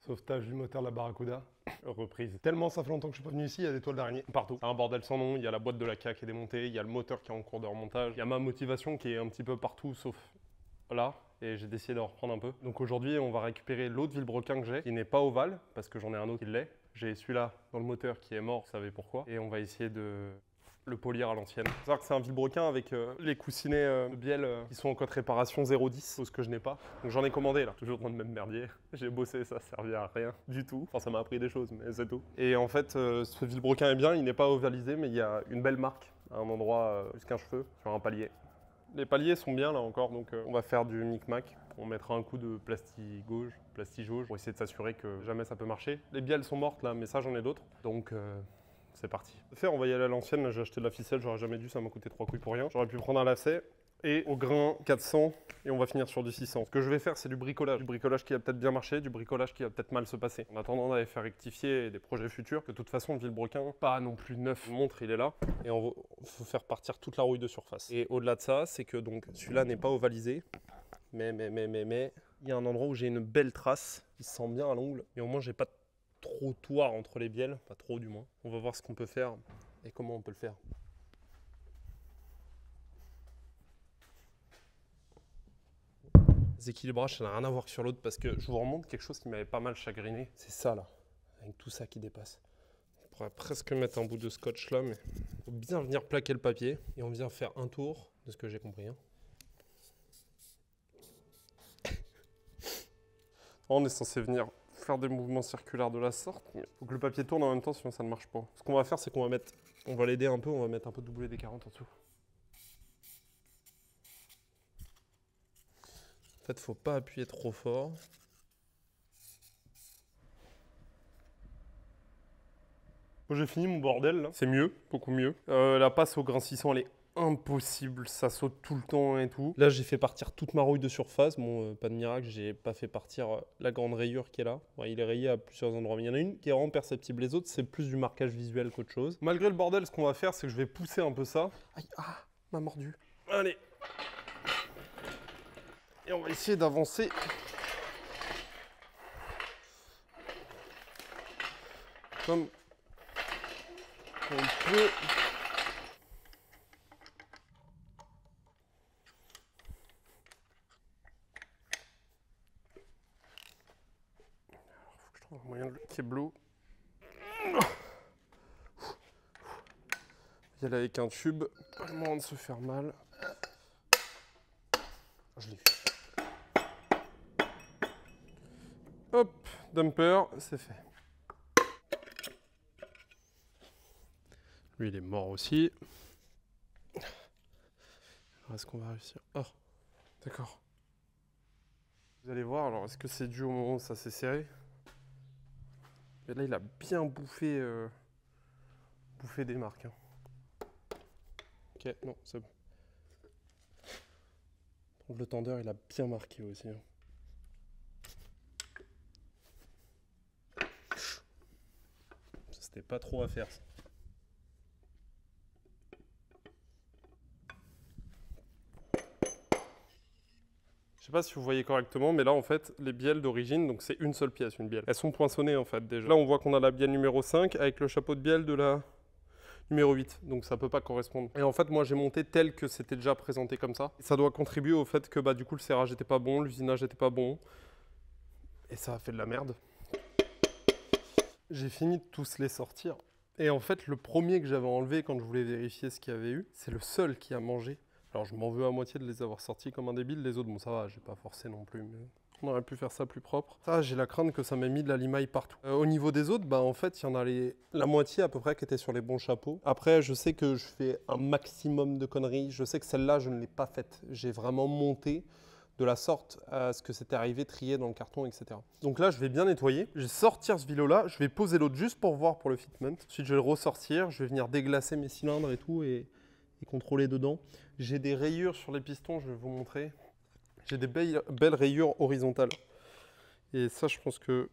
Sauvetage du moteur de la Barracuda. Reprise. Tellement ça fait longtemps que je suis pas venu ici, il y a des toiles d'araignée partout. C'est un bordel sans nom, il y a la boîte de la CA qui est démontée, il y a le moteur qui est en cours de remontage, il y a ma motivation qui est un petit peu partout sauf là, et j'ai décidé d'en reprendre un peu. Donc aujourd'hui, on va récupérer l'autre vilebrequin que j'ai, qui n'est pas ovale, parce que j'en ai un autre qui l'est. J'ai celui-là dans le moteur qui est mort, vous savez pourquoi. Et on va essayer de le polir à l'ancienne. Il faut savoir que c'est un vilebrequin avec les coussinets de bielle qui sont en code réparation 0,10, chose que je n'ai pas. Donc j'en ai commandé là, toujours dans le même merdier. J'ai bossé, ça servait à rien du tout. Enfin ça m'a appris des choses, mais c'est tout. Et en fait, ce vilebrequin est bien, il n'est pas ovalisé, mais il y a une belle marque à un endroit plus qu'un cheveu, sur un palier. Les paliers sont bien là encore, donc on va faire du micmac. On mettra un coup de plastigauge pour essayer de s'assurer que jamais ça peut marcher. Les bielles sont mortes là, mais ça j'en ai d'autres. Donc c'est parti. On va y aller à l'ancienne. J'ai acheté de la ficelle, j'aurais jamais dû, ça m'a coûté 3 couilles pour rien. J'aurais pu prendre un lacet et au grain 400 et on va finir sur du 600. Ce que je vais faire, c'est du bricolage. Du bricolage qui va peut-être bien marcher, du bricolage qui va peut-être mal se passer. En attendant d'aller faire rectifier des projets futurs, que de toute façon, le vilebrequin, pas non plus neuf. Le montre, il est là et on faut faire partir toute la rouille de surface. Et au-delà de ça, c'est que donc celui-là n'est pas ovalisé, mais il y a un endroit où j'ai une belle trace qui se sent bien à l'ongle et au moins j'ai pas de trottoir entre les bielles, pas trop du moins. On va voir ce qu'on peut faire et comment on peut le faire. Les équilibrages, ça n'a rien à voir sur l'autre parce que je vous remonte quelque chose qui m'avait pas mal chagriné. C'est ça là, avec tout ça qui dépasse. On pourrait presque mettre un bout de scotch là, mais il faut bien venir plaquer le papier et on vient faire un tour de ce que j'ai compris. Hein. On est censé venir faire des mouvements circulaires de la sorte, mais il faut que le papier tourne en même temps, sinon ça ne marche pas. Ce qu'on va faire, c'est qu'on va l'aider un peu, on va mettre un peu de WD-40 en dessous. En fait, faut pas appuyer trop fort. J'ai fini mon bordel là. C'est mieux, beaucoup mieux. La passe au grain 600, elle est impossible, ça saute tout le temps et tout. Là, j'ai fait partir toute ma rouille de surface. Bon, pas de miracle, j'ai pas fait partir la grande rayure qui est là. Ouais, il est rayé à plusieurs endroits, mais il y en a une qui est vraiment perceptible. Les autres, c'est plus du marquage visuel qu'autre chose. Malgré le bordel, ce qu'on va faire, c'est que je vais pousser un peu ça. Aïe, ah, m'a mordu. Allez. Et on va essayer d'avancer. Comme on peut. Alors, faut que je trouve un moyen de le keblo. Y aller avec un tube, pas le moment de se faire mal. Je l'ai eu. Hop, dumper, c'est fait. Lui, il est mort aussi. Est-ce qu'on va réussir? Oh, d'accord. Vous allez voir, alors est-ce que c'est dû au moment où ça s'est serré? Mais là, il a bien bouffé, des marques. Hein. Ok, non, c'est bon. Donc, le tendeur, il a bien marqué aussi. Hein. C'était pas trop à faire, ça. Je sais pas si vous voyez correctement, mais là, en fait, les bielles d'origine, donc c'est une seule pièce, une bielle. Elles sont poinçonnées, en fait, déjà. Là, on voit qu'on a la bielle numéro 5 avec le chapeau de bielle de la numéro 8, donc ça peut pas correspondre. Et en fait, moi, j'ai monté tel que c'était déjà présenté comme ça. Et ça doit contribuer au fait que, bah, du coup, le serrage était pas bon, l'usinage était pas bon. Et ça a fait de la merde. J'ai fini de tous les sortir. Et en fait, le premier que j'avais enlevé quand je voulais vérifier ce qu'il y avait eu, c'est le seul qui a mangé. Alors, je m'en veux à moitié de les avoir sortis comme un débile. Les autres, bon, ça va, j'ai pas forcé non plus, mais on aurait pu faire ça plus propre. Ça, j'ai la crainte que ça m'ait mis de la limaille partout. Au niveau des autres, bah, en fait, il y en a la moitié à peu près qui était sur les bons chapeaux. Après, je sais que je fais un maximum de conneries. Je sais que celle-là, je ne l'ai pas faite. J'ai vraiment monté de la sorte à ce que c'était arrivé trié dans le carton, etc. Donc là, je vais bien nettoyer. Je vais sortir ce vilo-là. Je vais poser l'autre juste pour voir pour le fitment. Ensuite, je vais le ressortir. Je vais venir déglacer mes cylindres et tout et contrôler dedans. J'ai des rayures sur les pistons, je vais vous montrer. J'ai des belles rayures horizontales. Et ça, je pense que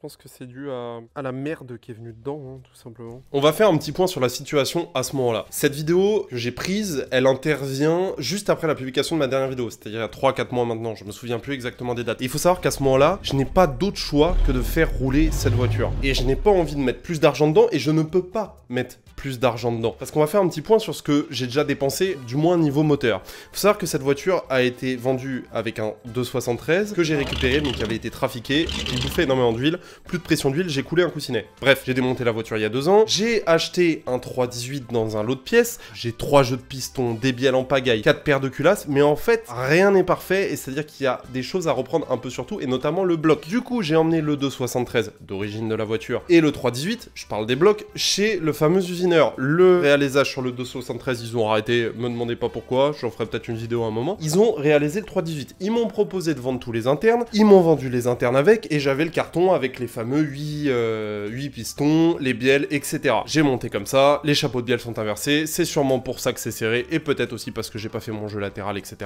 pense que c'est dû à la merde qui est venue dedans, hein, tout simplement. On va faire un petit point sur la situation à ce moment-là. Cette vidéo que j'ai prise, elle intervient juste après la publication de ma dernière vidéo, c'est-à-dire il y a 3-4 mois maintenant, je me souviens plus exactement des dates. Et il faut savoir qu'à ce moment-là, je n'ai pas d'autre choix que de faire rouler cette voiture. Et je n'ai pas envie de mettre plus d'argent dedans, et je ne peux pas mettre plus d'argent dedans. Parce qu'on va faire un petit point sur ce que j'ai déjà dépensé, du moins niveau moteur. Faut savoir que cette voiture a été vendue avec un 273 que j'ai récupéré, mais qui avait été trafiqué, qui bouffait énormément d'huile, plus de pression d'huile, j'ai coulé un coussinet. Bref, j'ai démonté la voiture il y a 2 ans, j'ai acheté un 318 dans un lot de pièces, j'ai 3 jeux de pistons, des bielles en pagaille, 4 paires de culasses, mais en fait, rien n'est parfait, et c'est-à-dire qu'il y a des choses à reprendre un peu sur tout, et notamment le bloc. Du coup, j'ai emmené le 273 d'origine de la voiture et le 318, je parle des blocs, chez le fameux usineur. Le réalisage sur le 273, ils ont arrêté, me demandez pas pourquoi, j'en ferai peut-être une vidéo à un moment. Ils ont réalisé le 318. Ils m'ont proposé de vendre tous les internes, ils m'ont vendu les internes avec, et j'avais le carton avec les fameux 8 pistons, les bielles, etc. J'ai monté comme ça, les chapeaux de bielles sont inversés, c'est sûrement pour ça que c'est serré, et peut-être aussi parce que j'ai pas fait mon jeu latéral, etc.,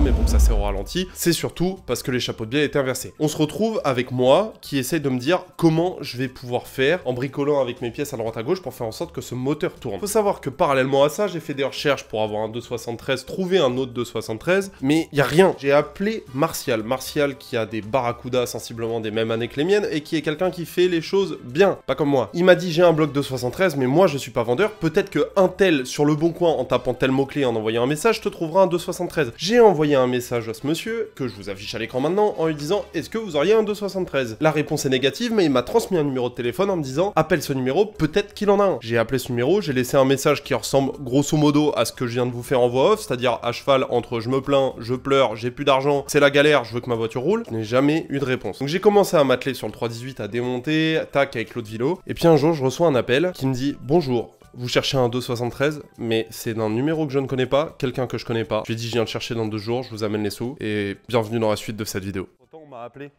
mais bon, ça c'est au ralenti. C'est surtout parce que les chapeaux de bielles étaient inversés. On se retrouve avec moi, qui essaye de me dire comment je vais pouvoir faire, en bricolant avec mes pièces à droite à gauche, pour faire en sorte que ce moteur tourne. Faut savoir que parallèlement à ça, j'ai fait des recherches pour avoir un 273, trouver un autre 273, mais il y a rien. J'ai appelé Martial qui a des Barracuda sensiblement des mêmes années que les miennes, et qui est quelqu'un qui fait les choses bien, pas comme moi. Il m'a dit j'ai un bloc 273, mais moi je suis pas vendeur, peut-être que un tel sur le bon coin en tapant tel mot-clé, en envoyant un message, te trouvera un 273. J'ai envoyé un message à ce monsieur, que je vous affiche à l'écran maintenant, en lui disant est-ce que vous auriez un 273? La réponse est négative, mais il m'a transmis un numéro de téléphone en me disant appelle ce numéro, peut-être qu'il en a un. J'ai appelé ce numéro, j'ai laissé un message qui ressemble grosso modo à ce que je viens de vous faire en voix off, c'est-à-dire à cheval entre je me plains, je pleure, j'ai plus d'argent, c'est la galère, je veux que ma voiture roule. Je n'ai jamais eu de réponse. Donc j'ai commencé à m'atteler sur le 318 à démonter, tac avec l'autre Vilo, et puis un jour je reçois un appel qui me dit bonjour. Vous cherchez un 273, mais c'est d'un numéro que je ne connais pas, quelqu'un que je connais pas. Je lui ai dit je viens de chercher dans 2 jours, je vous amène les sous, et bienvenue dans la suite de cette vidéo. Autant on m'a appelé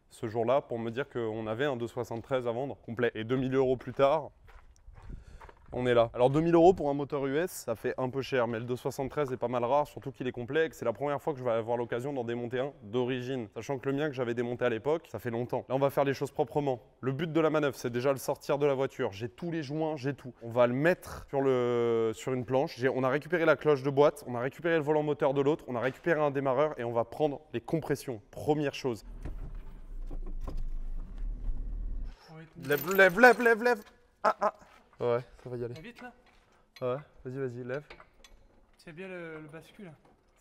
ce jour-là pour me dire qu'on avait un 273 à vendre, complet. Et 2000 € plus tard, on est là. Alors 2000 € pour un moteur US, ça fait un peu cher, mais le 273 est pas mal rare, surtout qu'il est complet. C'est la première fois que je vais avoir l'occasion d'en démonter un d'origine. Sachant que le mien que j'avais démonté à l'époque, ça fait longtemps. Là, on va faire les choses proprement. Le but de la manœuvre, c'est déjà le sortir de la voiture. J'ai tous les joints, j'ai tout. On va le mettre sur une planche. On a récupéré la cloche de boîte, on a récupéré le volant moteur de l'autre, on a récupéré un démarreur et on va prendre les compressions. Première chose. Lève. Ah. Ouais, ça va y aller. Vite là. Ouais, vas-y, lève. C'est bien le bascule.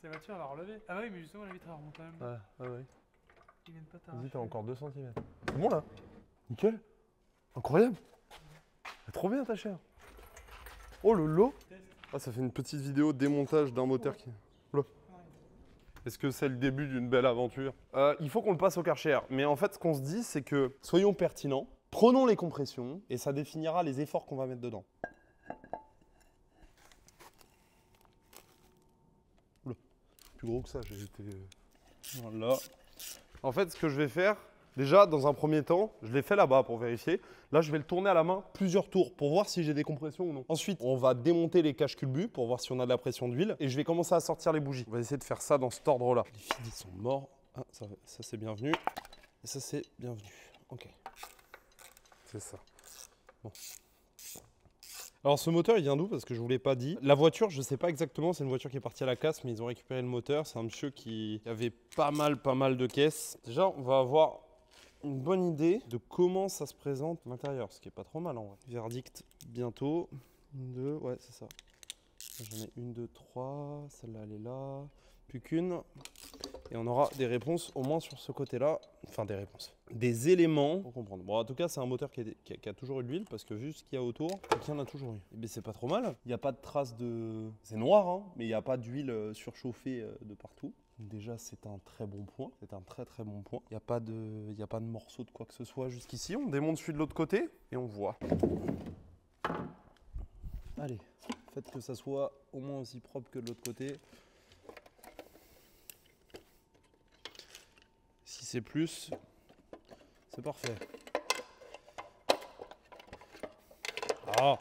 Cette voiture, elle va relever. Ah bah oui, mais justement, la vitre, elle remonte quand même. Ouais. Ils viennent pas t'arracher. Vas-y, t'as encore 2 cm. C'est bon là? Nickel. Incroyable. Trop bien ta chère. Oh le lot. Ah, ça fait une petite vidéo de démontage d'un moteur qui... Là. Est-ce que c'est le début d'une belle aventure? Il faut qu'on le passe au Karcher. Mais en fait, ce qu'on se dit, c'est que soyons pertinents. Prenons les compressions et ça définira les efforts qu'on va mettre dedans. Oula, plus gros que ça, j'ai été... Voilà. En fait, ce que je vais faire, déjà, dans un premier temps, je l'ai fait là-bas pour vérifier. Là, je vais le tourner à la main plusieurs tours pour voir si j'ai des compressions ou non. Ensuite, on va démonter les caches culbus pour voir si on a de la pression d'huile. Et je vais commencer à sortir les bougies. On va essayer de faire ça dans cet ordre-là. Les fils sont morts. Ah, ça c'est bienvenu. Et ça, c'est bienvenu. Ok. C'est ça. Bon. Alors ce moteur il vient d'où? Parce que je vous l'ai pas dit. La voiture, je sais pas exactement, c'est une voiture qui est partie à la casse, mais ils ont récupéré le moteur. C'est un monsieur qui avait pas mal de caisses. Déjà, on va avoir une bonne idée de comment ça se présente à l'intérieur, ce qui est pas trop mal en vrai. Verdict bientôt. 1, 2, ouais c'est ça. J'en ai 1, 2, 3. Celle-là elle est là. Plus qu'une. Et on aura des réponses au moins sur ce côté-là. Enfin des réponses. Des éléments pour comprendre. Bon en tout cas c'est un moteur qui a toujours eu de l'huile parce que vu ce qu'il y a autour, il y en a toujours eu. Et bien c'est pas trop mal. Il n'y a pas de traces de... C'est noir hein, mais il n'y a pas d'huile surchauffée de partout. Déjà c'est un très bon point. C'est un très bon point. Il n'y a pas de morceau de quoi que ce soit jusqu'ici. On démonte celui de l'autre côté et on voit. Allez, faites que ça soit au moins aussi propre que de l'autre côté. Si c'est plus, c'est parfait. Ah!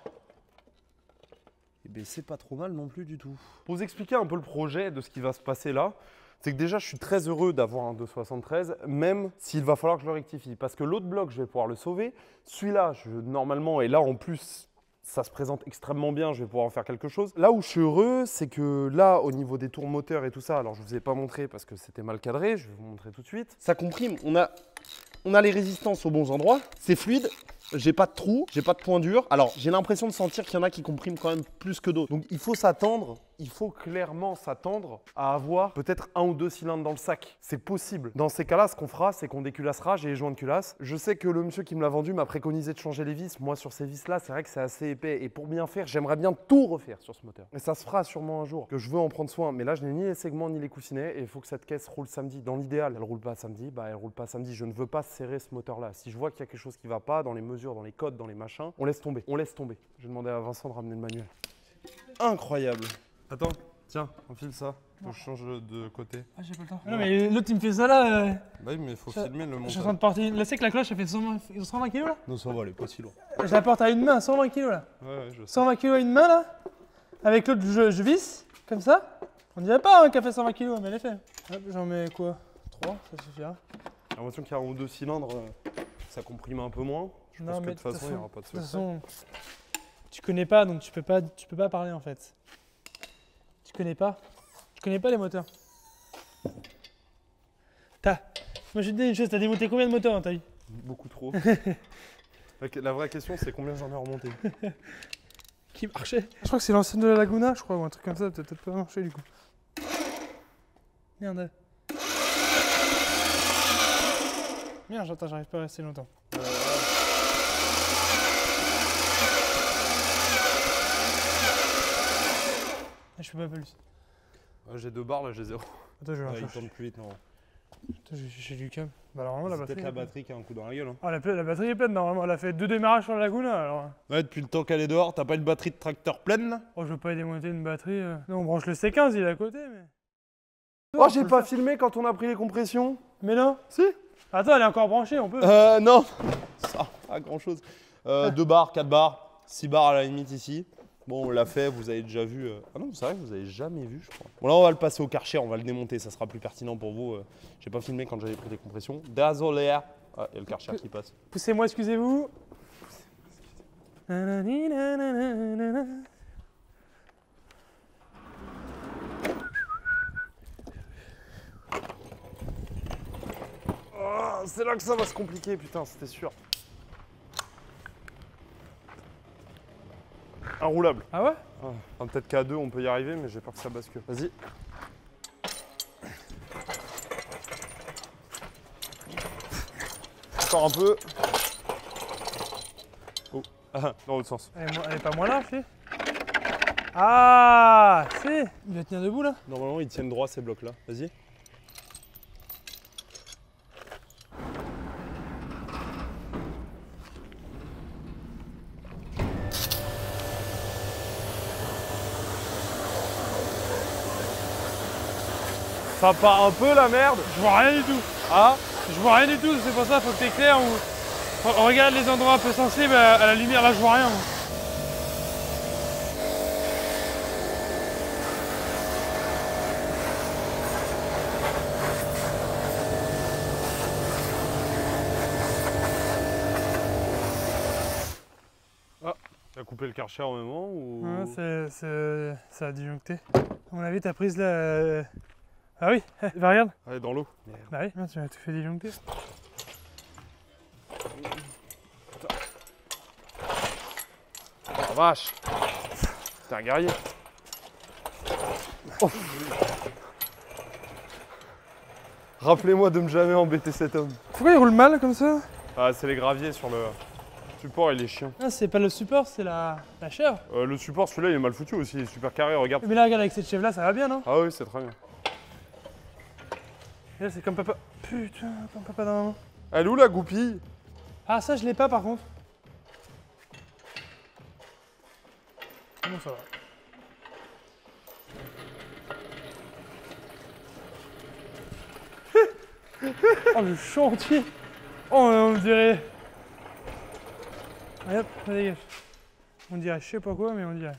Et bien c'est pas trop mal non plus du tout. Pour vous expliquer un peu le projet de ce qui va se passer là, c'est que déjà je suis très heureux d'avoir un 273, même s'il va falloir que je le rectifie. Parce que l'autre bloc, je vais pouvoir le sauver. Celui-là, normalement, et là en plus, ça se présente extrêmement bien, je vais pouvoir en faire quelque chose. Là où je suis heureux, c'est que là, au niveau des tours moteurs et tout ça, alors je ne vous ai pas montré parce que c'était mal cadré, je vais vous montrer tout de suite. Ça comprime, on a les résistances aux bons endroits, c'est fluide. J'ai pas de trou, j'ai pas de point dur. Alors, j'ai l'impression de sentir qu'il y en a qui compriment quand même plus que d'autres. Donc, il faut s'attendre, il faut clairement s'attendre à avoir peut-être 1 ou 2 cylindres dans le sac. C'est possible. Dans ces cas-là, ce qu'on fera, c'est qu'on déculassera. J'ai les joints de culasse. Je sais que le monsieur qui me l'a vendu m'a préconisé de changer les vis. Moi, sur ces vis-là, c'est vrai que c'est assez épais. Et pour bien faire, j'aimerais bien tout refaire sur ce moteur. Et ça se fera sûrement un jour, que je veux en prendre soin. Mais là, je n'ai ni les segments ni les coussinets. Et il faut que cette caisse roule samedi. Dans l'idéal, elle roule pas samedi. Bah, elle roule pas samedi. Je ne veux pas serrer ce moteur-là. Si je vois qu'il y a quelque chose qui va pas dans les mesures, dans les codes, dans les machins, on laisse tomber. On laisse tomber. Je vais demander à Vincent de ramener le manuel. Incroyable. Attends, tiens, enfile ça. Faut que je change de côté. Ah, j'ai pas le temps. Non, mais l'autre, il me fait ça là. Bah oui, mais il faut filmer le montage. Je suis en train de partir. Là, c'est que la cloche, elle fait 120 kg là. Non, ça va, elle est pas si loin. Je la porte à une main, 120 kg là. Ouais, je sais. 120 kg à une main là. Avec l'autre, je visse, comme ça. On dirait pas qu'elle fait 120 kg, mais elle est fait. Hop, j'en mets quoi 3, ça suffira. J'ai l'impression qu'il y a un ou 2 cylindres, ça comprime un peu moins. Je pense que de toute façon, il n'y aura pas de secret. De toute façon, tu connais pas, donc tu peux pas parler en fait. Tu connais pas les moteurs. Moi je te dis une chose, t'as démonté combien de moteurs dans ta vie? Beaucoup trop. La vraie question, c'est combien j'en ai remonté. Qui marchait. Je crois que c'est l'ancienne de la Laguna, je crois, ou un truc comme ça, peut-être pas marché du coup. Merde. Merde, attends, j'arrive pas à rester longtemps. Je fais pas plus. J'ai 2 barres, là j'ai 0. Attends, je vais il tourne plus vite, non. Attends, j'ai du câble. Bah, normalement, la C'est batterie. peut-être la batterie qui a un coup dans la gueule. Hein. Ah, la batterie est pleine, normalement. Elle a fait 2 démarrages sur la Laguna, alors. Ouais, depuis le temps qu'elle est dehors, t'as pas une batterie de tracteur pleine là? Oh, je veux pas démonter une batterie. Non, on branche le C15, il est à côté, mais. Oh, j'ai pas filmé quand on a pris les compressions. Mais non. Si. Attends, elle est encore branchée, on peut. Non. Ça, pas grand chose. 2 barres, 4 barres, 6 barres à la limite ici. Bon, on l'a fait, vous avez déjà vu. Ah non, c'est vrai que vous avez jamais vu, je crois. Bon, là, on va le passer au Karcher, on va le démonter, ça sera plus pertinent pour vous. J'ai pas filmé quand j'avais pris les compressions. Désolé. Ah, il y a le Karcher qui passe. Poussez-moi, excusez-vous. Oh, c'est là que ça va se compliquer, putain, c'était sûr. Inroulable. Ah ouais? Enfin, peut-être qu'à 2 on peut y arriver, mais j'ai peur que ça bascule. Vas-y. Encore un peu. Oh, dans l'autre sens. Elle est pas moins large, si. Ah, si. Il va tenir debout là? Normalement, ils tiennent droit ces blocs-là. Vas-y. Ça part un peu la merde. Je vois rien du tout. Ah, Je vois rien du tout, c'est pour ça faut que t'éclaires ou. On regarde les endroits un peu sensibles à la lumière, là je vois rien. Moi. t'as coupé le Karcher au moment ou... Ouais, ça a disjoncté. À mon avis, ta prise là. Ah oui, bah regarde. Elle est dans l'eau. Bah oui, tu m'as tout fait disjoncter. Oh, vache. T'es un guerrier. Oh. Rappelez-moi de me jamais embêter cet homme. Pourquoi il roule mal comme ça? Ah, c'est les graviers sur le support, il est chiant. Ah, c'est pas le support, c'est la chèvre. Le support, celui-là, il est mal foutu aussi, il est super carré, regarde. Mais là, regarde, avec cette chèvre là, ça va bien, non? Ah oui, c'est très bien. Et là, c'est comme papa. Putain, comme papa dans la main. Elle est où la goupille? Ah, ça, je l'ai pas par contre. Bon, ça va. Oh, le chantier! Oh, on dirait. Allez hop, ça dégage. On dirait, je sais pas quoi, mais on dirait.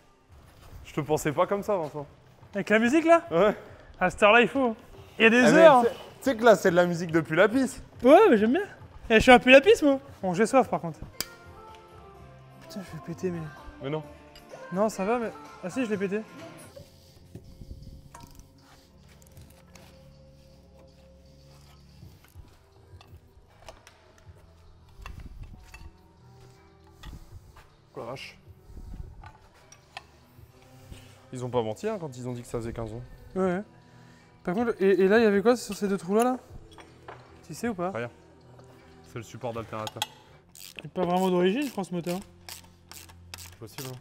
Je te pensais pas comme ça, Vincent. Avec la musique là? Ouais. À cette heure-là, il faut. Il y a des Ah, mais heures. Tu sais que là, c'est de la musique depuis la piste. Ouais, mais j'aime bien. Eh, je suis un peu la piste, moi. Bon, j'ai soif par contre. Putain, je vais péter, mais. Mais non. Non, ça va, mais. Ah si, je l'ai pété. Oh la vache. Ils ont pas menti hein, quand ils ont dit que ça faisait 15 ans. Ouais. Par contre, et là, il y avait quoi sur ces deux trous-là, là? Tu sais ou pas? Rien. C'est le support d'alternateur. C'est pas vraiment d'origine, je pense, ce moteur. C'est possible. Hein.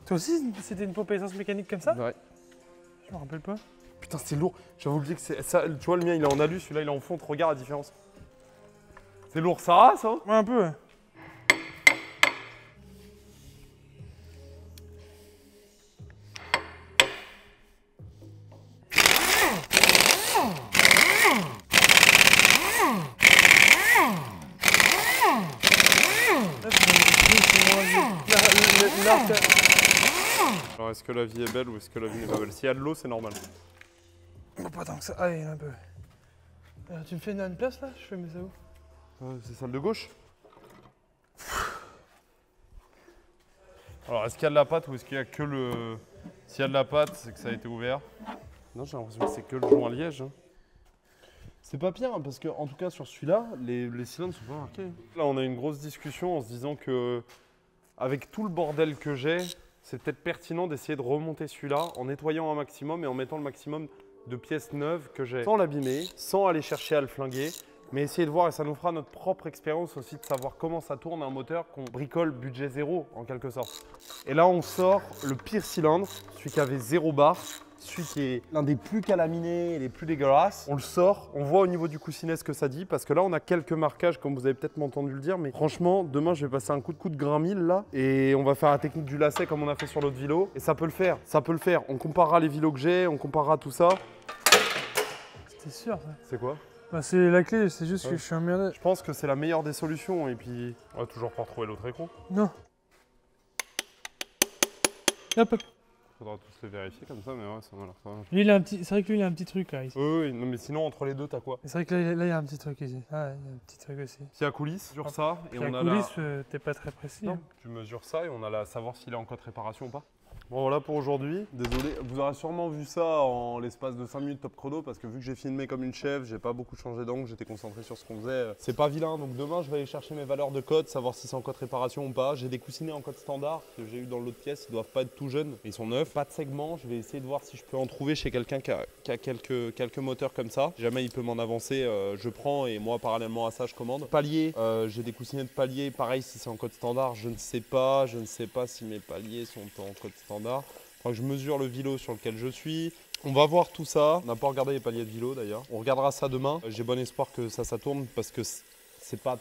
Toi aussi, c'était une pompe à essence mécanique comme ça? Ouais. Je me rappelle pas. Putain, c'est lourd. J'avais oublié que c'est ça. Tu vois, le mien, il est en alu, celui-là, il est en fonte. Regarde la différence. C'est lourd, ça rase, hein? Ouais, un peu, ouais. Alors, est-ce que la vie est belle ou est-ce que la vie n'est pas belle? S'il y a de l'eau, c'est normal. Bon, pas tant que ça. Ah, il y en a un peu. Tu me fais une place là? Je fais mes ça où? C'est celle de gauche. Alors, est-ce qu'il y a de la pâte ou est-ce qu'il y a que le. S'il y a de la pâte, c'est que ça a été ouvert. Non, j'ai l'impression que c'est que le joint liège. Hein. C'est pas pire, hein, parce que en tout cas sur celui-là, les cylindres sont pas marqués. Là, on a une grosse discussion en se disant que, avec tout le bordel que j'ai, c'est peut-être pertinent d'essayer de remonter celui-là en nettoyant un maximum et en mettant le maximum de pièces neuves que j'ai. Sans l'abîmer, sans aller chercher à le flinguer, mais essayer de voir, et ça nous fera notre propre expérience aussi de savoir comment ça tourne un moteur qu'on bricole budget zéro en quelque sorte. Et là, on sort le pire cylindre, celui qui avait 0 bar. Celui qui est l'un des plus calaminés et les plus dégueulasses. On le sort, on voit au niveau du coussinet ce que ça dit, parce que là on a quelques marquages, comme vous avez peut-être entendu le dire, mais franchement, demain je vais passer un coup de grain 1000 là, et on va faire la technique du lacet comme on a fait sur l'autre vélo, et ça peut le faire, ça peut le faire. On comparera les vélos que j'ai, on comparera tout ça. C'était sûr, ça. C'est quoi? Bah, c'est la clé, c'est juste que je suis emmerdé. Je pense que c'est la meilleure des solutions, et puis on va toujours pas retrouver l'autre écran. Non. Hop, hop. Faudra tous les vérifier comme ça, mais ouais, ça m'a l'air pas mal. Lui, il a un petit. C'est vrai que lui, il a un petit truc là. Ici. Oui, non, mais sinon entre les deux, t'as quoi? C'est vrai que là, il y a un petit truc ici. Ah, il y a un petit truc aussi. S'il y a coulisse, sur ça, et Puis on la a coulisse, t'es pas très précis. Non, Hein. tu mesures ça et on a la savoir s'il est en code réparation ou pas. Bon voilà pour aujourd'hui, désolé, vous aurez sûrement vu ça en l'espace de 5 minutes top chrono parce que vu que j'ai filmé comme une chèvre, j'ai pas beaucoup changé d'angle, j'étais concentré sur ce qu'on faisait. C'est pas vilain, donc demain je vais aller chercher mes valeurs de code, savoir si c'est en code réparation ou pas. J'ai des coussinets en code standard que j'ai eu dans l'autre pièce, ils doivent pas être tout jeunes, ils sont neufs. Pas de segment, je vais essayer de voir si je peux en trouver chez quelqu'un qui a quelques moteurs comme ça. Si jamais il peut m'en avancer, je prends et moi parallèlement à ça je commande. Palier, j'ai des coussinets de palier, pareil si c'est en code standard, je ne sais pas si mes paliers sont en code standard. Faut que je mesure le vélo sur lequel je suis. On va voir tout ça. On n'a pas regardé les paliers de vélo d'ailleurs. On regardera ça demain. J'ai bon espoir que ça tourne parce que c'est pas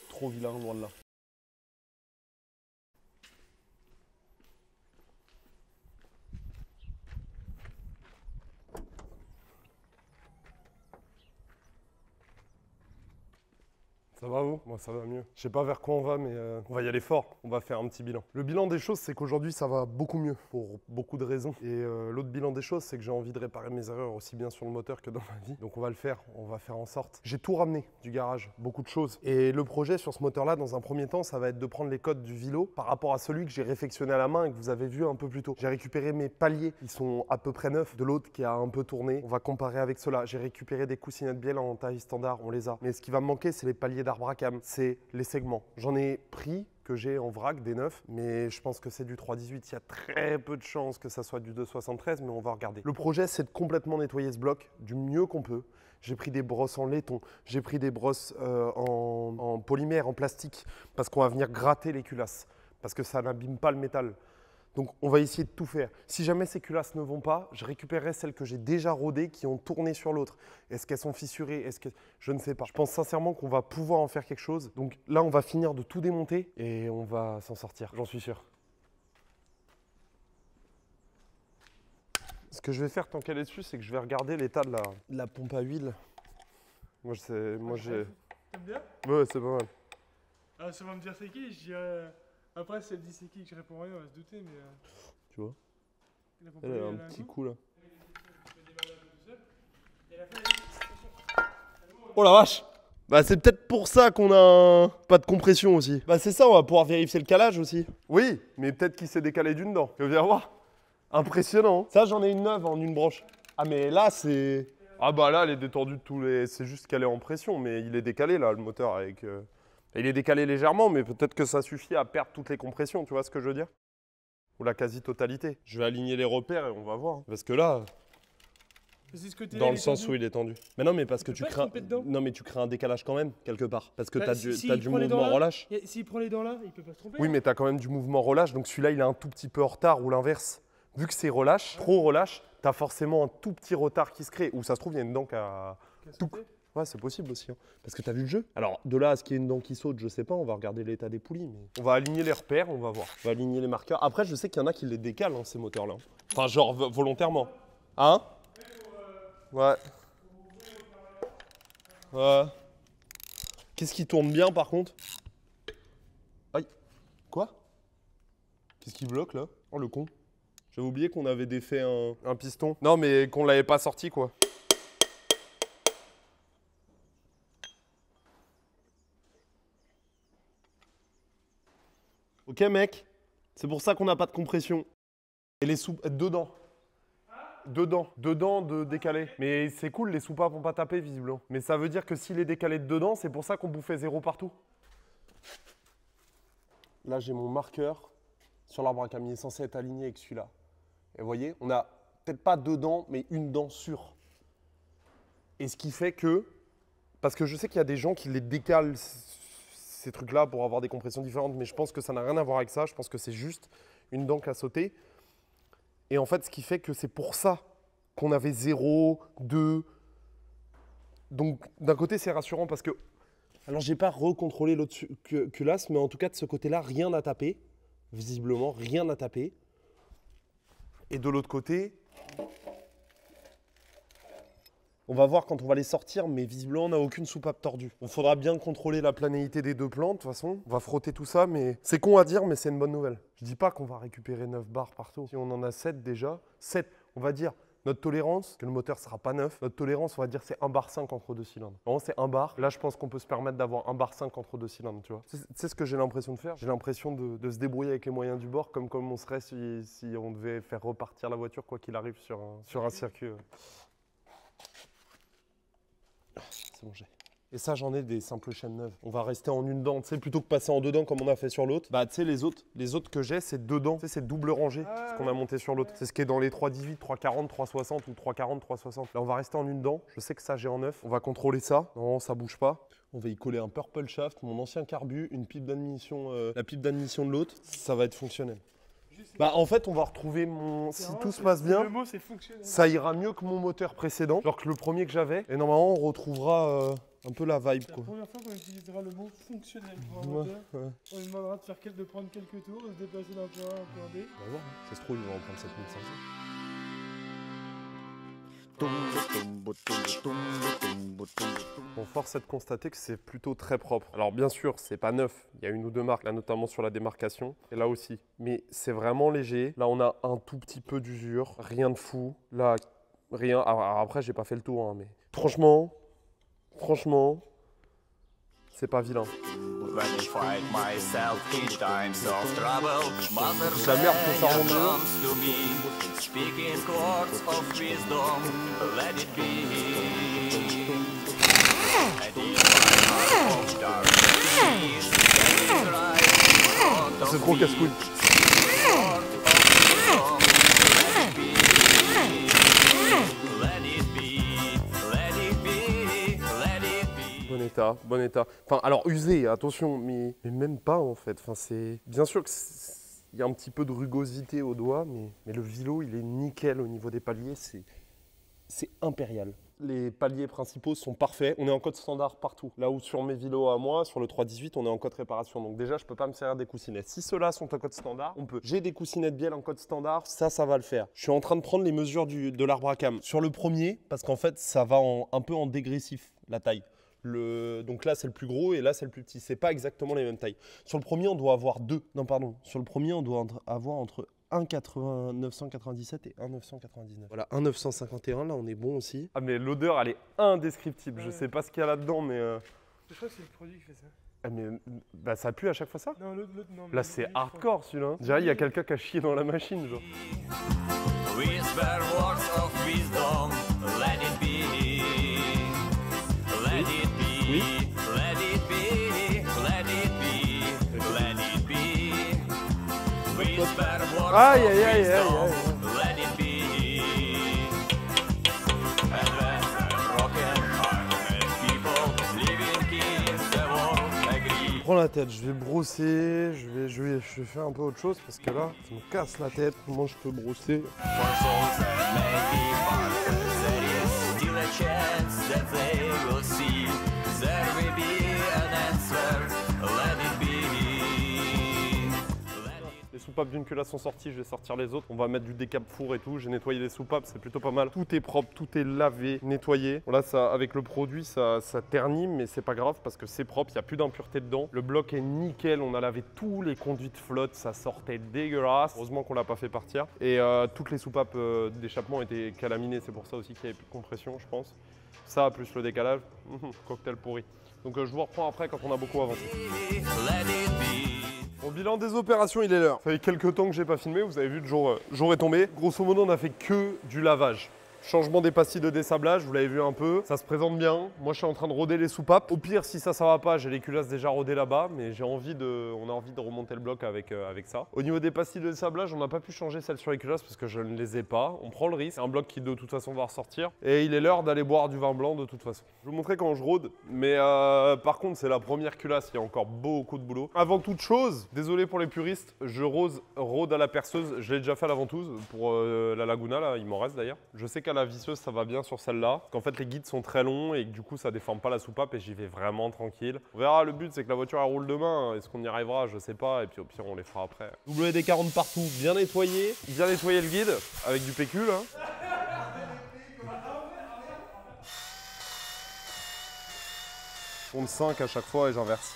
trop vilain loin de là. Ça va vous? Moi ça va mieux. Je sais pas vers quoi on va mais on va y aller fort. On va faire un petit bilan. Le bilan des choses c'est qu'aujourd'hui ça va beaucoup mieux pour beaucoup de raisons. Et l'autre bilan des choses c'est que j'ai envie de réparer mes erreurs aussi bien sur le moteur que dans ma vie. Donc on va le faire, on va faire en sorte. J'ai tout ramené du garage, beaucoup de choses. Et le projet sur ce moteur là dans un premier temps ça va être de prendre les codes du vélo par rapport à celui que j'ai réfectionné à la main et que vous avez vu un peu plus tôt. J'ai récupéré mes paliers, ils sont à peu près neufs, de l'autre qui a un peu tourné. On va comparer avec cela. J'ai récupéré des coussinets de bielle en taille standard, on les a. Mais ce qui va me manquer c'est les paliers d'Arbracam, c'est les segments. J'en ai pris que j'ai en vrac des neufs, mais je pense que c'est du 318. Il y a très peu de chances que ça soit du 273, mais on va regarder. Le projet, c'est de complètement nettoyer ce bloc du mieux qu'on peut. J'ai pris des brosses en laiton, j'ai pris des brosses en polymère, en plastique, parce qu'on va venir gratter les culasses, parce que ça n'abîme pas le métal. Donc on va essayer de tout faire. Si jamais ces culasses ne vont pas, je récupérerai celles que j'ai déjà rodées qui ont tourné sur l'autre. Est-ce qu'elles sont fissurées? Est-ce que je ne sais pas. Je pense sincèrement qu'on va pouvoir en faire quelque chose. Donc là, on va finir de tout démonter et on va s'en sortir. J'en suis sûr. Ce que je vais faire tant qu'elle est dessus, c'est que je vais regarder l'état de la pompe à huile. Moi, j'ai. T'aimes bien? Ouais, c'est pas mal. Ah, ça va me dire c'est qui? Je dirais. Après, si elle dit c'est qui que je réponds rien, on va se douter, mais. Tu vois? Elle a un petit coup là. Et Oh la vache! Bah c'est peut-être pour ça qu'on a pas de compression aussi. Bah c'est ça, on va pouvoir vérifier le calage aussi. Oui, mais peut-être qu'il s'est décalé d'une dent. Tu viens voir? Impressionnant. Ça j'en ai une neuve en une branche. Ah mais là c'est... Ah bah là elle est détendue de tous les... C'est juste qu'elle est en pression, mais il est décalé là le moteur avec... Il est décalé légèrement, mais peut-être que ça suffit à perdre toutes les compressions, tu vois ce que je veux dire? Ou la quasi-totalité. Je vais aligner les repères et on va voir. Parce que là... Dans le sens où il est tendu. Mais non, mais parce que tu crées. Non, mais tu crées un décalage quand même, quelque part. Parce que t'as du mouvement relâche. S'il prend les dents là, il peut pas se tromper. Oui, mais t'as quand même du mouvement relâche. Donc celui-là, il est un tout petit peu en retard ou l'inverse. Vu que c'est relâche, trop relâche, t'as forcément un tout petit retard qui se crée. Ou ça se trouve, il y a une dent qui a. Ouais, c'est possible aussi. Hein. Parce que t'as vu le jeu. Alors, de là à ce qu'il y ait une dent qui saute, je sais pas. On va regarder l'état des poulies. Mais... On va aligner les repères, on va voir. On va aligner les marqueurs. Après, je sais qu'il y en a qui les décalent, hein, ces moteurs-là. Enfin, genre volontairement. Hein? Ouais. Ouais. Qu'est-ce qui tourne bien par contre? Aïe. Quoi? Qu'est-ce qui bloque là? Oh le con. J'avais oublié qu'on avait défait un piston. Non mais qu'on l'avait pas sorti quoi. Ok mec. C'est pour ça qu'on n'a pas de compression. Et les soupes dedans. Dedans de décalé. Mais c'est cool, les soupapes vont pas taper visiblement. Mais ça veut dire que s'il est décalé de dedans, c'est pour ça qu'on bouffait 0 partout. Là, j'ai mon marqueur sur l'arbre à cam. Il est censé être aligné avec celui-là. Et vous voyez, on a peut-être pas deux dents, mais une dent sûre. Et ce qui fait que, parce que je sais qu'il y a des gens qui les décalent, ces trucs-là, pour avoir des compressions différentes, mais je pense que ça n'a rien à voir avec ça. Je pense que c'est juste une dent qui a sauté. Et en fait, ce qui fait que c'est pour ça qu'on avait 0, 2. Donc, d'un côté, c'est rassurant parce que... Alors, j'ai pas recontrôlé l'autre culasse, mais en tout cas, de ce côté-là, rien n'a tapé. Visiblement, rien n'a tapé. Et de l'autre côté, on va voir quand on va les sortir, mais visiblement, on n'a aucune soupape tordue. Il faudra bien contrôler la planéité des deux plans, de toute façon. On va frotter tout ça, mais c'est con à dire, mais c'est une bonne nouvelle. Je dis pas qu'on va récupérer 9 barres partout. Si on en a 7 déjà, 7, on va dire notre tolérance, que le moteur sera pas neuf, notre tolérance, on va dire c'est 1 bar 5 entre deux cylindres. Vraiment, c'est 1 bar. Là, je pense qu'on peut se permettre d'avoir 1 bar 5 entre deux cylindres, tu vois. C'est ce que j'ai l'impression de faire. J'ai l'impression de se débrouiller avec les moyens du bord, comme on serait si on devait faire repartir la voiture, quoi qu'il arrive sur un circuit. C'est bon, j'ai. Et ça, j'en ai des simples chaînes neuves. On va rester en une dent, tu sais, plutôt que passer en deux dents comme on a fait sur l'autre. Bah, tu sais, les autres que j'ai, c'est deux dents. Tu sais, c'est double rangée, ce qu'on a monté sur l'autre. C'est ce qui est dans les 318, 340, 360 ou 340, 360. Là, on va rester en une dent. Je sais que ça, j'ai en neuf. On va contrôler ça. Non, ça bouge pas. On va y coller un purple shaft, mon ancien carbu, une pipe d'admission, la pipe d'admission de l'autre. Ça va être fonctionnel. Bah en fait on va retrouver mon... Si tout se passe bien, ça ira mieux que mon moteur précédent, genre que le premier que j'avais. Et normalement on retrouvera un peu la vibe quoi. La première fois qu'on utilisera le mot fonctionnel pour un moteur, on lui demandera de prendre quelques tours, de se déplacer d'un point A à un point B. On va voir, ça se trouve il va en prendre 7500. Bon, force est de constater que c'est plutôt très propre. Alors bien sûr, c'est pas neuf. Il y a une ou deux marques, là notamment sur la démarcation, et là aussi. Mais c'est vraiment léger. Là, on a un tout petit peu d'usure, rien de fou. Là, rien. Alors après, j'ai pas fait le tour, hein, mais franchement, c'est pas vilain. When I find myself in times of trouble, Mother La merde que ça rend comes to me, speaking words of wisdom, let it be. And in my heart of darkness, C'est trop casse-couille. Bon état. Enfin, alors usé, attention, mais même pas en fait. Enfin, c'est bien sûr que il y a un petit peu de rugosité au doigt, mais le vilo, il est nickel au niveau des paliers. C'est impérial. Les paliers principaux sont parfaits. On est en code standard partout. Là où sur mes vilos à moi, sur le 318, on est en code réparation. Donc déjà, je peux pas me servir des coussinettes. Si ceux-là sont en code standard, on peut. J'ai des coussinettes bielles en code standard. Ça va le faire. Je suis en train de prendre les mesures de l'arbre à cam. Sur le premier, parce qu'en fait, ça va un peu en dégressif, la taille. Donc là, c'est le plus gros et là, c'est le plus petit. C'est pas exactement les mêmes tailles. Sur le premier, on doit avoir deux. Non, pardon. Sur le premier, on doit avoir entre 1,997 et 1,999. Voilà, 1,951, là on est bon aussi. Ah mais l'odeur elle est indescriptible, je sais pas ce qu'il y a là-dedans mais... Je crois que c'est le produit qui fait ça. Ah mais bah, ça pue à chaque fois ça. Non, l'autre, non. Là c'est hardcore celui-là. Hein. Déjà il y a quelqu'un qui a chié dans la machine genre. Whisper words of wisdom, let it be, let it be, Oui. let it be, let it be, let it be. Whisper words Aïe, of aïe, aïe, wisdom, aïe, let it be. And when broken hearted people living in the world agree. Prends la tête, je vais brosser, je vais faire un peu autre chose parce que là, ça me casse la tête. Comment je peux brosser? For souls that may be parted, there is still a chance that they will see. There will be an answer, let it be. Les soupapes d'une culasse sont sorties, je vais sortir les autres. On va mettre du décap four et tout. J'ai nettoyé les soupapes, c'est plutôt pas mal. Tout est propre, tout est lavé, nettoyé. Bon, là, ça, avec le produit, ça ternit, mais c'est pas grave parce que c'est propre, il n'y a plus d'impureté dedans. Le bloc est nickel, on a lavé tous les conduits de flotte, ça sortait dégueulasse. Heureusement qu'on l'a pas fait partir. Et toutes les soupapes d'échappement étaient calaminées, c'est pour ça aussi qu'il n'y avait plus de compression, je pense. Ça, plus le décalage, cocktail pourri. Donc je vous reprends après quand on a beaucoup avancé. Let it be. Au bilan des opérations, il est l'heure. Ça fait quelques temps que j'ai pas filmé, vous avez vu, le jour est tombé. Grosso modo, on a fait que du lavage. Changement des pastilles de dessablage, vous l'avez vu un peu, ça se présente bien. Moi, je suis en train de roder les soupapes. Au pire, si ça va pas, j'ai les culasses déjà rodées là-bas, mais on a envie de remonter le bloc avec ça. Au niveau des pastilles de dessablage, on n'a pas pu changer celles sur les culasses parce que je ne les ai pas. On prend le risque, c'est un bloc qui de toute façon va ressortir. Et il est l'heure d'aller boire du vin blanc de toute façon. Je vais vous montrer comment je rôde, mais par contre, c'est la première culasse, il y a encore beaucoup de boulot. Avant toute chose, désolé pour les puristes, je rôde à la perceuse. Je l'ai déjà fait à la ventouse pour la Laguna, là, il m'en reste d'ailleurs. Je sais qu'à la visseuse, ça va bien sur celle-là. Parce qu'en fait, les guides sont très longs et que du coup, ça déforme pas la soupape et j'y vais vraiment tranquille. On verra, le but, c'est que la voiture, elle roule demain. Est-ce qu'on y arrivera? Je sais pas. Et puis au pire, on les fera après. WD-40 partout, bien nettoyé le guide avec du PQ, là. Je compte 5 à chaque fois et j'inverse.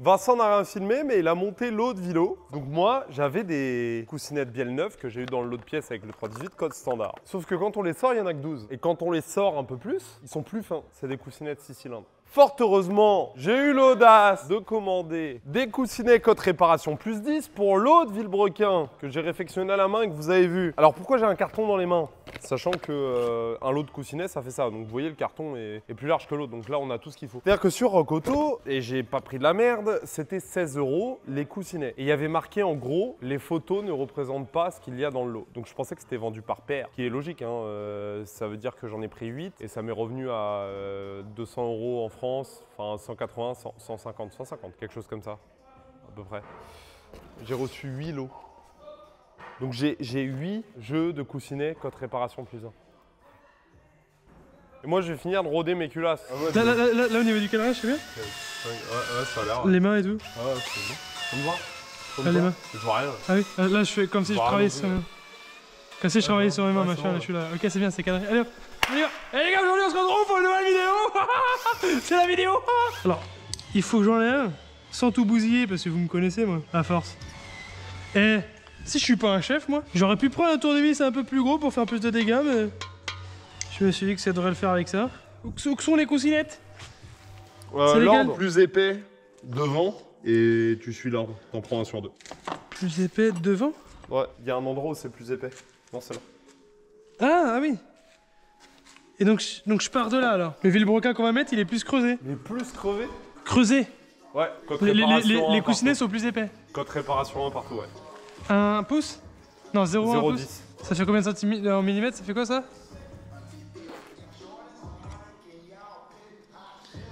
Vincent n'a rien filmé, mais il a monté l'eau de Vilo. Donc moi, j'avais des coussinettes bielle neuves que j'ai eu dans le lot de pièces avec le 318 code standard. Sauf que quand on les sort, il n'y en a que 12. Et quand on les sort un peu plus, ils sont plus fins. C'est des coussinettes 6 cylindres. Fort heureusement, j'ai eu l'audace de commander des coussinets code réparation plus 10 pour l'autre Villebrequin que j'ai réfectionné à la main et que vous avez vu. Alors pourquoi j'ai un carton dans les mains? Sachant que un lot de coussinets, ça fait ça. Donc vous voyez, le carton est plus large que l'autre. Donc là, on a tout ce qu'il faut. C'est-à-dire que sur Rock Auto, et j'ai pas pris de la merde, c'était 16 € les coussinets. Et il y avait marqué en gros, les photos ne représentent pas ce qu'il y a dans le lot. Donc je pensais que c'était vendu par paire, qui est logique. Hein. Ça veut dire que j'en ai pris 8 et ça m'est revenu à 200 € en France, enfin 180, 150, 150, quelque chose comme ça, à peu près. J'ai reçu 8 lots. Donc j'ai 8 jeux de coussinets code réparation plus 1. Et moi je vais finir de roder mes culasses. Là, au niveau du cadrage, c'est bien? Ouais, ça a l'air. Les mains et tout? Ouais, c'est bon. On me voit? Ah, les mains. Je vois rien. Ah oui, là je fais comme si je travaillais sur mes mains. Comme si je travaillais sur mes mains, machin, là je suis là. Ok, c'est bien, c'est cadré. Allez hop, allez hop. Et les gars, aujourd'hui on se retrouve pour une nouvelle vidéo. C'est la vidéo. Alors, il faut que j'enlève sans tout bousiller parce que vous me connaissez moi, à force. Et si je suis pas un chef moi, j'aurais pu prendre un tournevis un peu plus gros pour faire plus de dégâts, mais je me suis dit que ça devrait le faire avec ça. Où sont les coussinettes? C'est légal. L'ordre plus épais devant et tu suis l'ordre. T'en prends un sur deux. Plus épais devant? Ouais, il y a un endroit où c'est plus épais. Non, c'est là. Ah oui. Et donc je pars de là alors. Le Villebrequin qu'on va mettre, il est plus creusé. Mais plus crevé? Creusé. Ouais, code réparation. Les coussinets sont plus épais. Code réparation 1 partout, ouais. 1 pouce? Non, 0,1 pouce. 0,10. Ça fait combien de centimètres en millimètres? Ça fait quoi ça?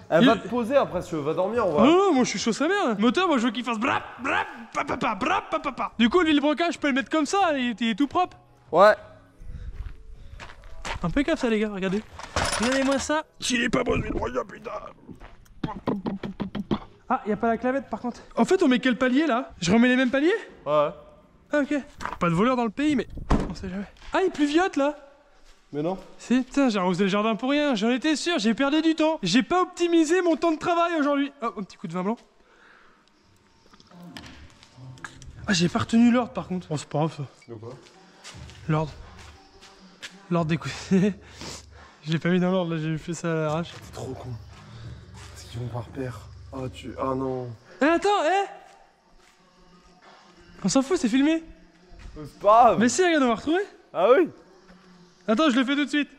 Elle va te poser après si tu veux, va dormir, on va. Non, moi je suis chaud sa mère. Moteur, moi je veux qu'il fasse brap, brap, papapa, brap, papapa. Du coup, le Villebrequin, je peux le mettre comme ça, il est tout propre. Ouais. Impeccable ça les gars, regardez. Regardez-moi ça. S'il est pas bon, Villebrequin, putain. Ah, y a pas la clavette par contre. En fait, on met quel palier là? Je remets les mêmes paliers? Ouais. Ah ok. Pas de voleur dans le pays, mais on sait jamais. Ah, il pluviote là. Mais non. C'est putain, j'ai arrosé le jardin pour rien, j'en étais sûr, j'ai perdu du temps. J'ai pas optimisé mon temps de travail aujourd'hui. Oh, un petit coup de vin blanc. Ah, j'ai pas retenu l'ordre par contre. Oh, c'est pas grave ça. De quoi? L'ordre. L'ordre des coussinets. Je l'ai pas mis dans l'ordre, là, j'ai fait ça à l'arrache. T'es trop con. Parce qu'ils vont par paire. Ah non. Eh, attends, On s'en fout, c'est filmé. C'est pas grave. Mais si, regarde, on va retrouver. Ah oui. Attends, je le fais tout de suite.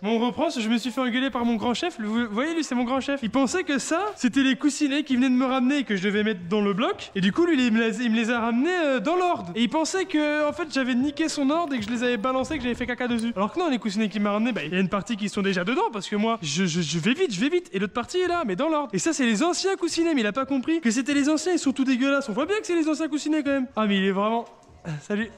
Bon, on reprend, je me suis fait engueuler par mon grand chef. Vous voyez, lui, c'est mon grand chef. Il pensait que ça, c'était les coussinets qui venaient de me ramener et que je devais mettre dans le bloc. Et du coup, lui, il me les a ramenés dans l'ordre. Et il pensait que, en fait, j'avais niqué son ordre et que je les avais balancés, que j'avais fait caca dessus. Alors que non, les coussinets qu'il m'a ramenés, bah, il y a une partie qui sont déjà dedans parce que moi, je vais vite. Et l'autre partie est là, mais dans l'ordre. Et ça, c'est les anciens coussinets, mais il a pas compris que c'était les anciens, ils sont tout dégueulasses. On voit bien que c'est les anciens coussinets quand même. Ah, mais il est vraiment. Salut.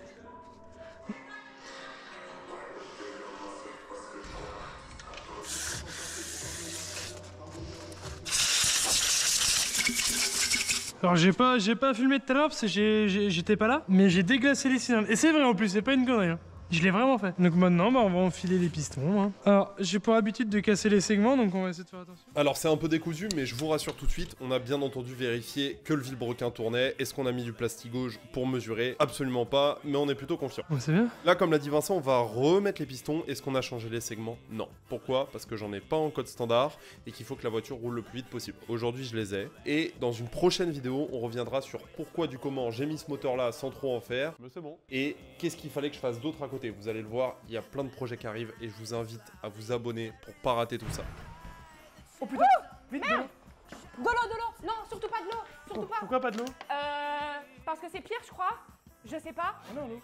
Alors j'ai pas filmé tout à l'heure parce que j'étais pas là, mais j'ai déglacé les cylindres. Et c'est vrai en plus, c'est pas une connerie. Hein. Je l'ai vraiment fait. Donc maintenant, bah, on va enfiler les pistons. Hein. Alors, j'ai pour habitude de casser les segments, donc on va essayer de faire attention. Alors c'est un peu décousu, mais je vous rassure tout de suite, on a bien entendu vérifié que le vilebrequin tournait. Est-ce qu'on a mis du plastigauge pour mesurer? Absolument pas, mais on est plutôt confiant. Ouais, c'est bien. Là, comme l'a dit Vincent, on va remettre les pistons. Est-ce qu'on a changé les segments? Non. Pourquoi? Parce que j'en ai pas en code standard et qu'il faut que la voiture roule le plus vite possible. Aujourd'hui, je les ai. Et dans une prochaine vidéo, on reviendra sur pourquoi du comment j'ai mis ce moteur-là sans trop en faire. Mais c'est bon. Et qu'est-ce qu'il fallait que je fasse d'autre à côté? Vous allez le voir, il y a plein de projets qui arrivent et je vous invite à vous abonner pour pas rater tout ça. Oh putain! Vite, de l'eau! De l'eau! Non, surtout pas de l'eau! Surtout pas! Pourquoi pas de l'eau? Parce que c'est pire, je crois. Je sais pas. Ah non, l'eau.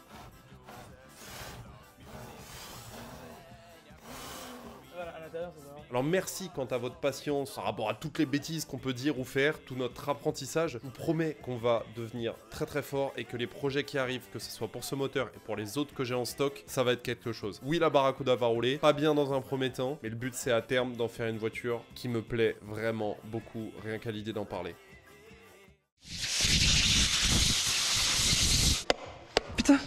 Voilà, à l'intérieur, ça va. Alors merci quant à votre patience par rapport à toutes les bêtises qu'on peut dire ou faire, tout notre apprentissage. Je vous promets qu'on va devenir très très fort et que les projets qui arrivent, que ce soit pour ce moteur et pour les autres que j'ai en stock, ça va être quelque chose. Oui, la Barracuda va rouler, pas bien dans un premier temps, mais le but c'est à terme d'en faire une voiture qui me plaît vraiment beaucoup, rien qu'à l'idée d'en parler. Putain!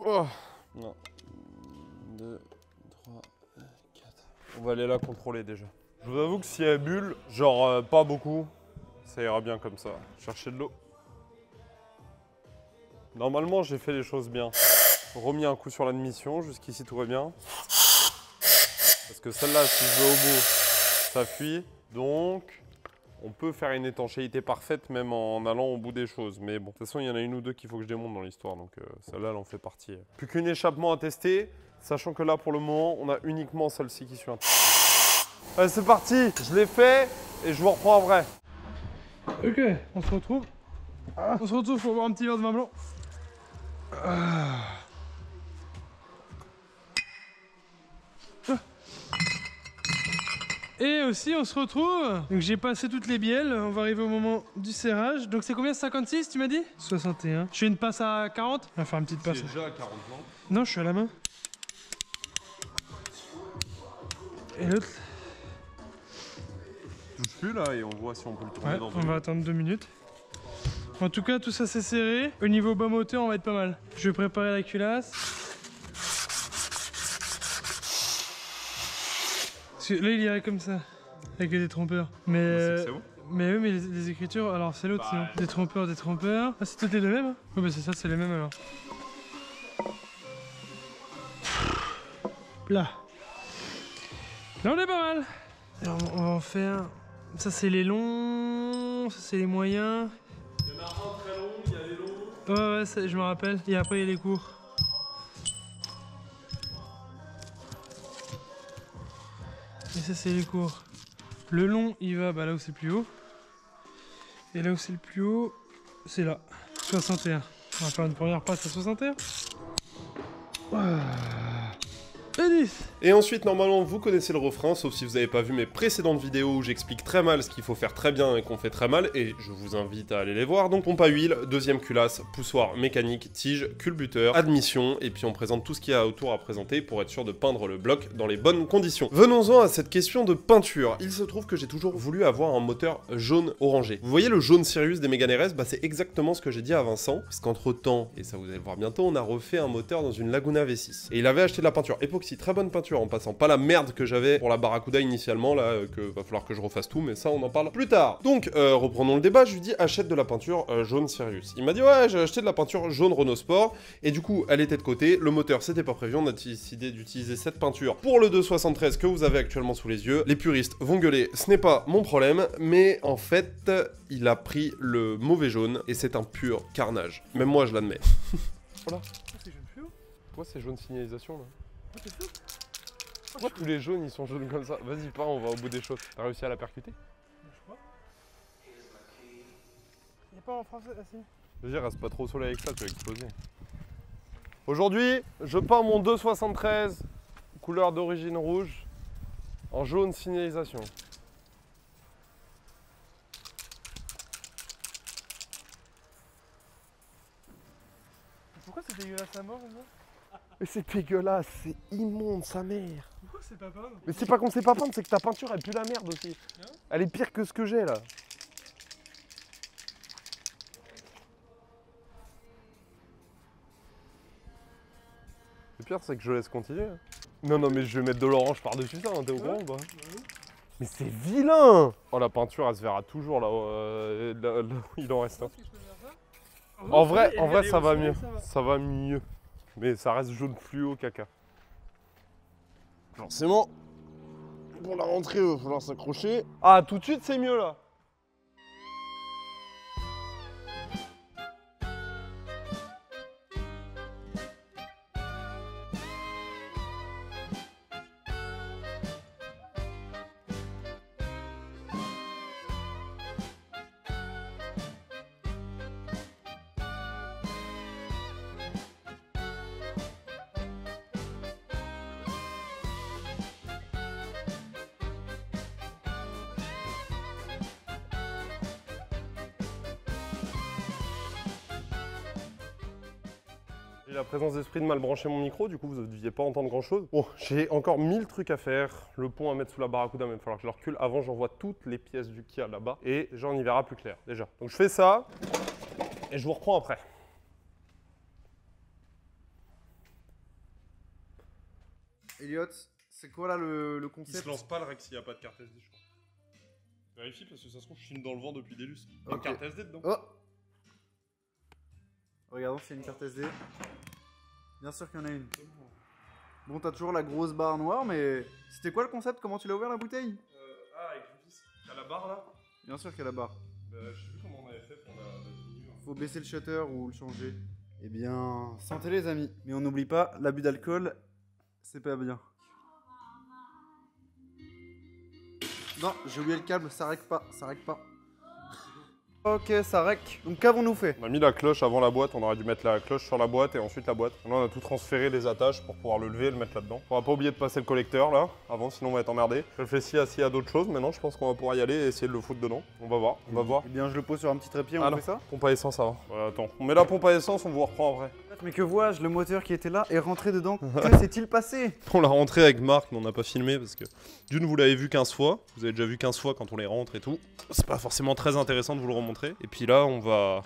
Oh. Non. 2, 3, 4. On va aller la contrôler déjà. Je vous avoue que si elle bulle, genre pas beaucoup, ça ira bien comme ça. Chercher de l'eau. Normalement, j'ai fait les choses bien. Remis un coup sur l'admission, jusqu'ici tout va bien. Parce que celle-là, si je vais au bout, ça fuit. Donc, on peut faire une étanchéité parfaite même en allant au bout des choses. Mais bon, de toute façon, il y en a une ou deux qu'il faut que je démonte dans l'histoire. Donc celle-là, elle en fait partie. Plus qu'un échappement à tester, sachant que là, pour le moment, on a uniquement celle-ci qui suit un. Allez, c'est parti. Je l'ai fait et je vous reprends en vrai. Ok, on se retrouve. On se retrouve pour boire un petit verre de vin blanc. Et aussi on se retrouve. Donc j'ai passé toutes les bielles, on va arriver au moment du serrage. Donc c'est combien? 56 tu m'as dit? 61. Je fais une passe à 40? On va faire une petite passe. C'est déjà à 40 ans. Non, je suis à la main. Et l'autre? Touche plus là et on voit si on peut le tourner Ouais, dans on va attendre 2 minutes. En tout cas, tout ça c'est serré. Au niveau bas moteur, on va être pas mal. Je vais préparer la culasse. Parce que là, il irait comme ça, avec des trompeurs. Mais, C'est bon. mais oui, mais les écritures, alors c'est l'autre sinon. Des trompeurs. Ah, c'est toutes les deux mêmes? Hein? Oui, bah c'est ça, c'est les mêmes alors. Là. Là, on est pas mal. Alors, on va en faire. Ça, c'est les longs. Ça, c'est les moyens. Il y en a un très long, il y a des longs. Ouais, ça, je me rappelle. Et après, il y a les courts. Et ça, c'est les courts. Le long, il va bah, là où c'est le plus haut. Et là où c'est le plus haut, c'est là. 61. On va faire une première passe à 61. Et 10. Et ensuite, normalement, vous connaissez le refrain, sauf si vous n'avez pas vu mes précédentes vidéos où j'explique très mal ce qu'il faut faire très bien et qu'on fait très mal, et je vous invite à aller les voir. Donc pompe à huile, deuxième culasse, poussoir mécanique, tige, culbuteur, admission, et puis on présente tout ce qu'il y a autour à présenter pour être sûr de peindre le bloc dans les bonnes conditions. Venons-en à cette question de peinture. Il se trouve que j'ai toujours voulu avoir un moteur jaune orangé. Vous voyez le jaune Sirius des Mégane RS? Bah c'est exactement ce que j'ai dit à Vincent, parce qu'entre temps, et ça vous allez le voir bientôt, on a refait un moteur dans une Laguna V6. Et il avait acheté de la peinture époxy très bonne peinture en passant. Pas la merde que j'avais pour la Barracuda initialement, là, que va falloir que je refasse tout, mais ça, on en parle plus tard. Donc, reprenons le débat, je lui dis, achète de la peinture jaune Sirius. Il m'a dit, ouais, j'ai acheté de la peinture jaune Renault Sport, et du coup, elle était de côté, le moteur, c'était pas prévu, on a décidé d'utiliser cette peinture pour le 273 que vous avez actuellement sous les yeux. Les puristes vont gueuler, ce n'est pas mon problème, mais en fait, il a pris le mauvais jaune, et c'est un pur carnage. Même moi, je l'admets. Voilà. C'est jaune fluo. Pourquoi c'est jaune signalisation, là? T'es fou. Pourquoi tous les jaunes, ils sont jaunes comme ça? Vas-y, pars, on va au bout des choses. T'as réussi à la percuter? Je crois. Y'a pas en français, là, si. Vas-y, reste pas trop au soleil avec ça, tu vas exploser. Aujourd'hui, je peins mon 273, couleur d'origine rouge, en jaune signalisation. Pourquoi c'est dégueulasse à mort, comme ça? Mais c'est dégueulasse, c'est immonde, sa mère. Pourquoi c'est pas peindre? Mais c'est pas qu'on sait pas peindre, c'est que ta peinture, elle pue la merde aussi. Hein? Elle est pire que ce que j'ai, là. Le pire, c'est que je laisse continuer. Non, non, mais je vais mettre de l'orange par-dessus ça, hein, t'es au courant ou pas? Mais c'est vilain! Oh, la peinture, elle se verra toujours là, là où il en reste. Hein. En vrai, ça va mieux. Ça va mieux. Mais ça reste jaune fluo caca. Forcément, pour la rentrée, il va falloir s'accrocher. Ah, tout de suite, c'est mieux là. J'ai la présence d'esprit de mal brancher mon micro, du coup vous ne deviez pas entendre grand chose. Bon, j'ai encore 1000 trucs à faire. Le pont à mettre sous la Barracuda, mais il va falloir que je le recule. Avant, j'envoie toutes les pièces du Kia là-bas et j'en y verra plus clair déjà. Donc je fais ça et je vous reprends après. Elliot, c'est quoi là le concept? lance pas le Rex s'il n'y a pas de carte SD, je crois. Vérifie parce que ça se trouve, je filme dans le vent depuis des lustres. Il y a une carte SD dedans. Oh! Regardons s'il y a une carte SD. Bien sûr qu'il y en a une. Bon, t'as toujours la grosse barre noire, mais c'était quoi le concept? Comment tu l'as ouvert la bouteille? Avec le vis. T'as la barre là? Bien sûr qu'il y a la barre. Je sais plus comment on avait fait pour la tenue. Faut baisser le shutter ou le changer. Eh bien, santé les amis. Mais on n'oublie pas, l'abus d'alcool, c'est pas bien. Non, j'ai oublié le câble, ça règle pas, ça règle pas. Ok, ça rec. Donc qu'avons-nous fait? On a mis la cloche avant la boîte, on aurait dû mettre la cloche sur la boîte et ensuite la boîte. Là on a tout transféré, les attaches pour pouvoir le lever et le mettre là-dedans. On va pas oublier de passer le collecteur là, avant sinon on va être emmerdé. Je réfléchis à d'autres choses, maintenant je pense qu'on va pouvoir y aller et essayer de le foutre dedans. On va voir, on va voir. Eh bien, je le pose sur un petit trépied, on fait ça? Pompe à essence avant. Attends, on met la pompe à essence, on vous reprend après. Mais que vois-je? Le moteur qui était là est rentré dedans. Que s'est-il passé? On l'a rentré avec Marc, mais on n'a pas filmé parce que d'une vous l'avez vu 15 fois, vous avez déjà vu 15 fois quand on les rentre et tout. C'est pas forcément très intéressant de vous le remontrer. Et puis là on va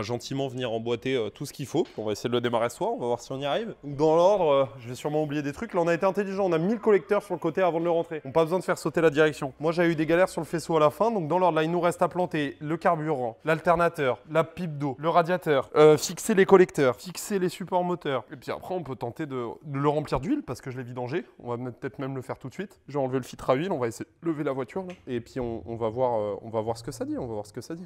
gentiment venir emboîter tout ce qu'il faut. On va essayer de le démarrer ce soir, on va voir si on y arrive. Donc dans l'ordre, je vais sûrement oublier des trucs. Là on a été intelligent, on a mis le collecteur sur le côté avant de le rentrer. On n'a pas besoin de faire sauter la direction. Moi j'ai eu des galères sur le faisceau à la fin, donc dans l'ordre là il nous reste à planter le carburant, l'alternateur, la pipe d'eau, le radiateur, fixer les collecteurs, fixer les supports moteurs. Et puis après on peut tenter de le remplir d'huile parce que je l'ai vidangé. On va peut-être même le faire tout de suite. J'ai enlevé le filtre à huile, on va essayer de lever la voiture là. Et puis on va voir ce que ça dit,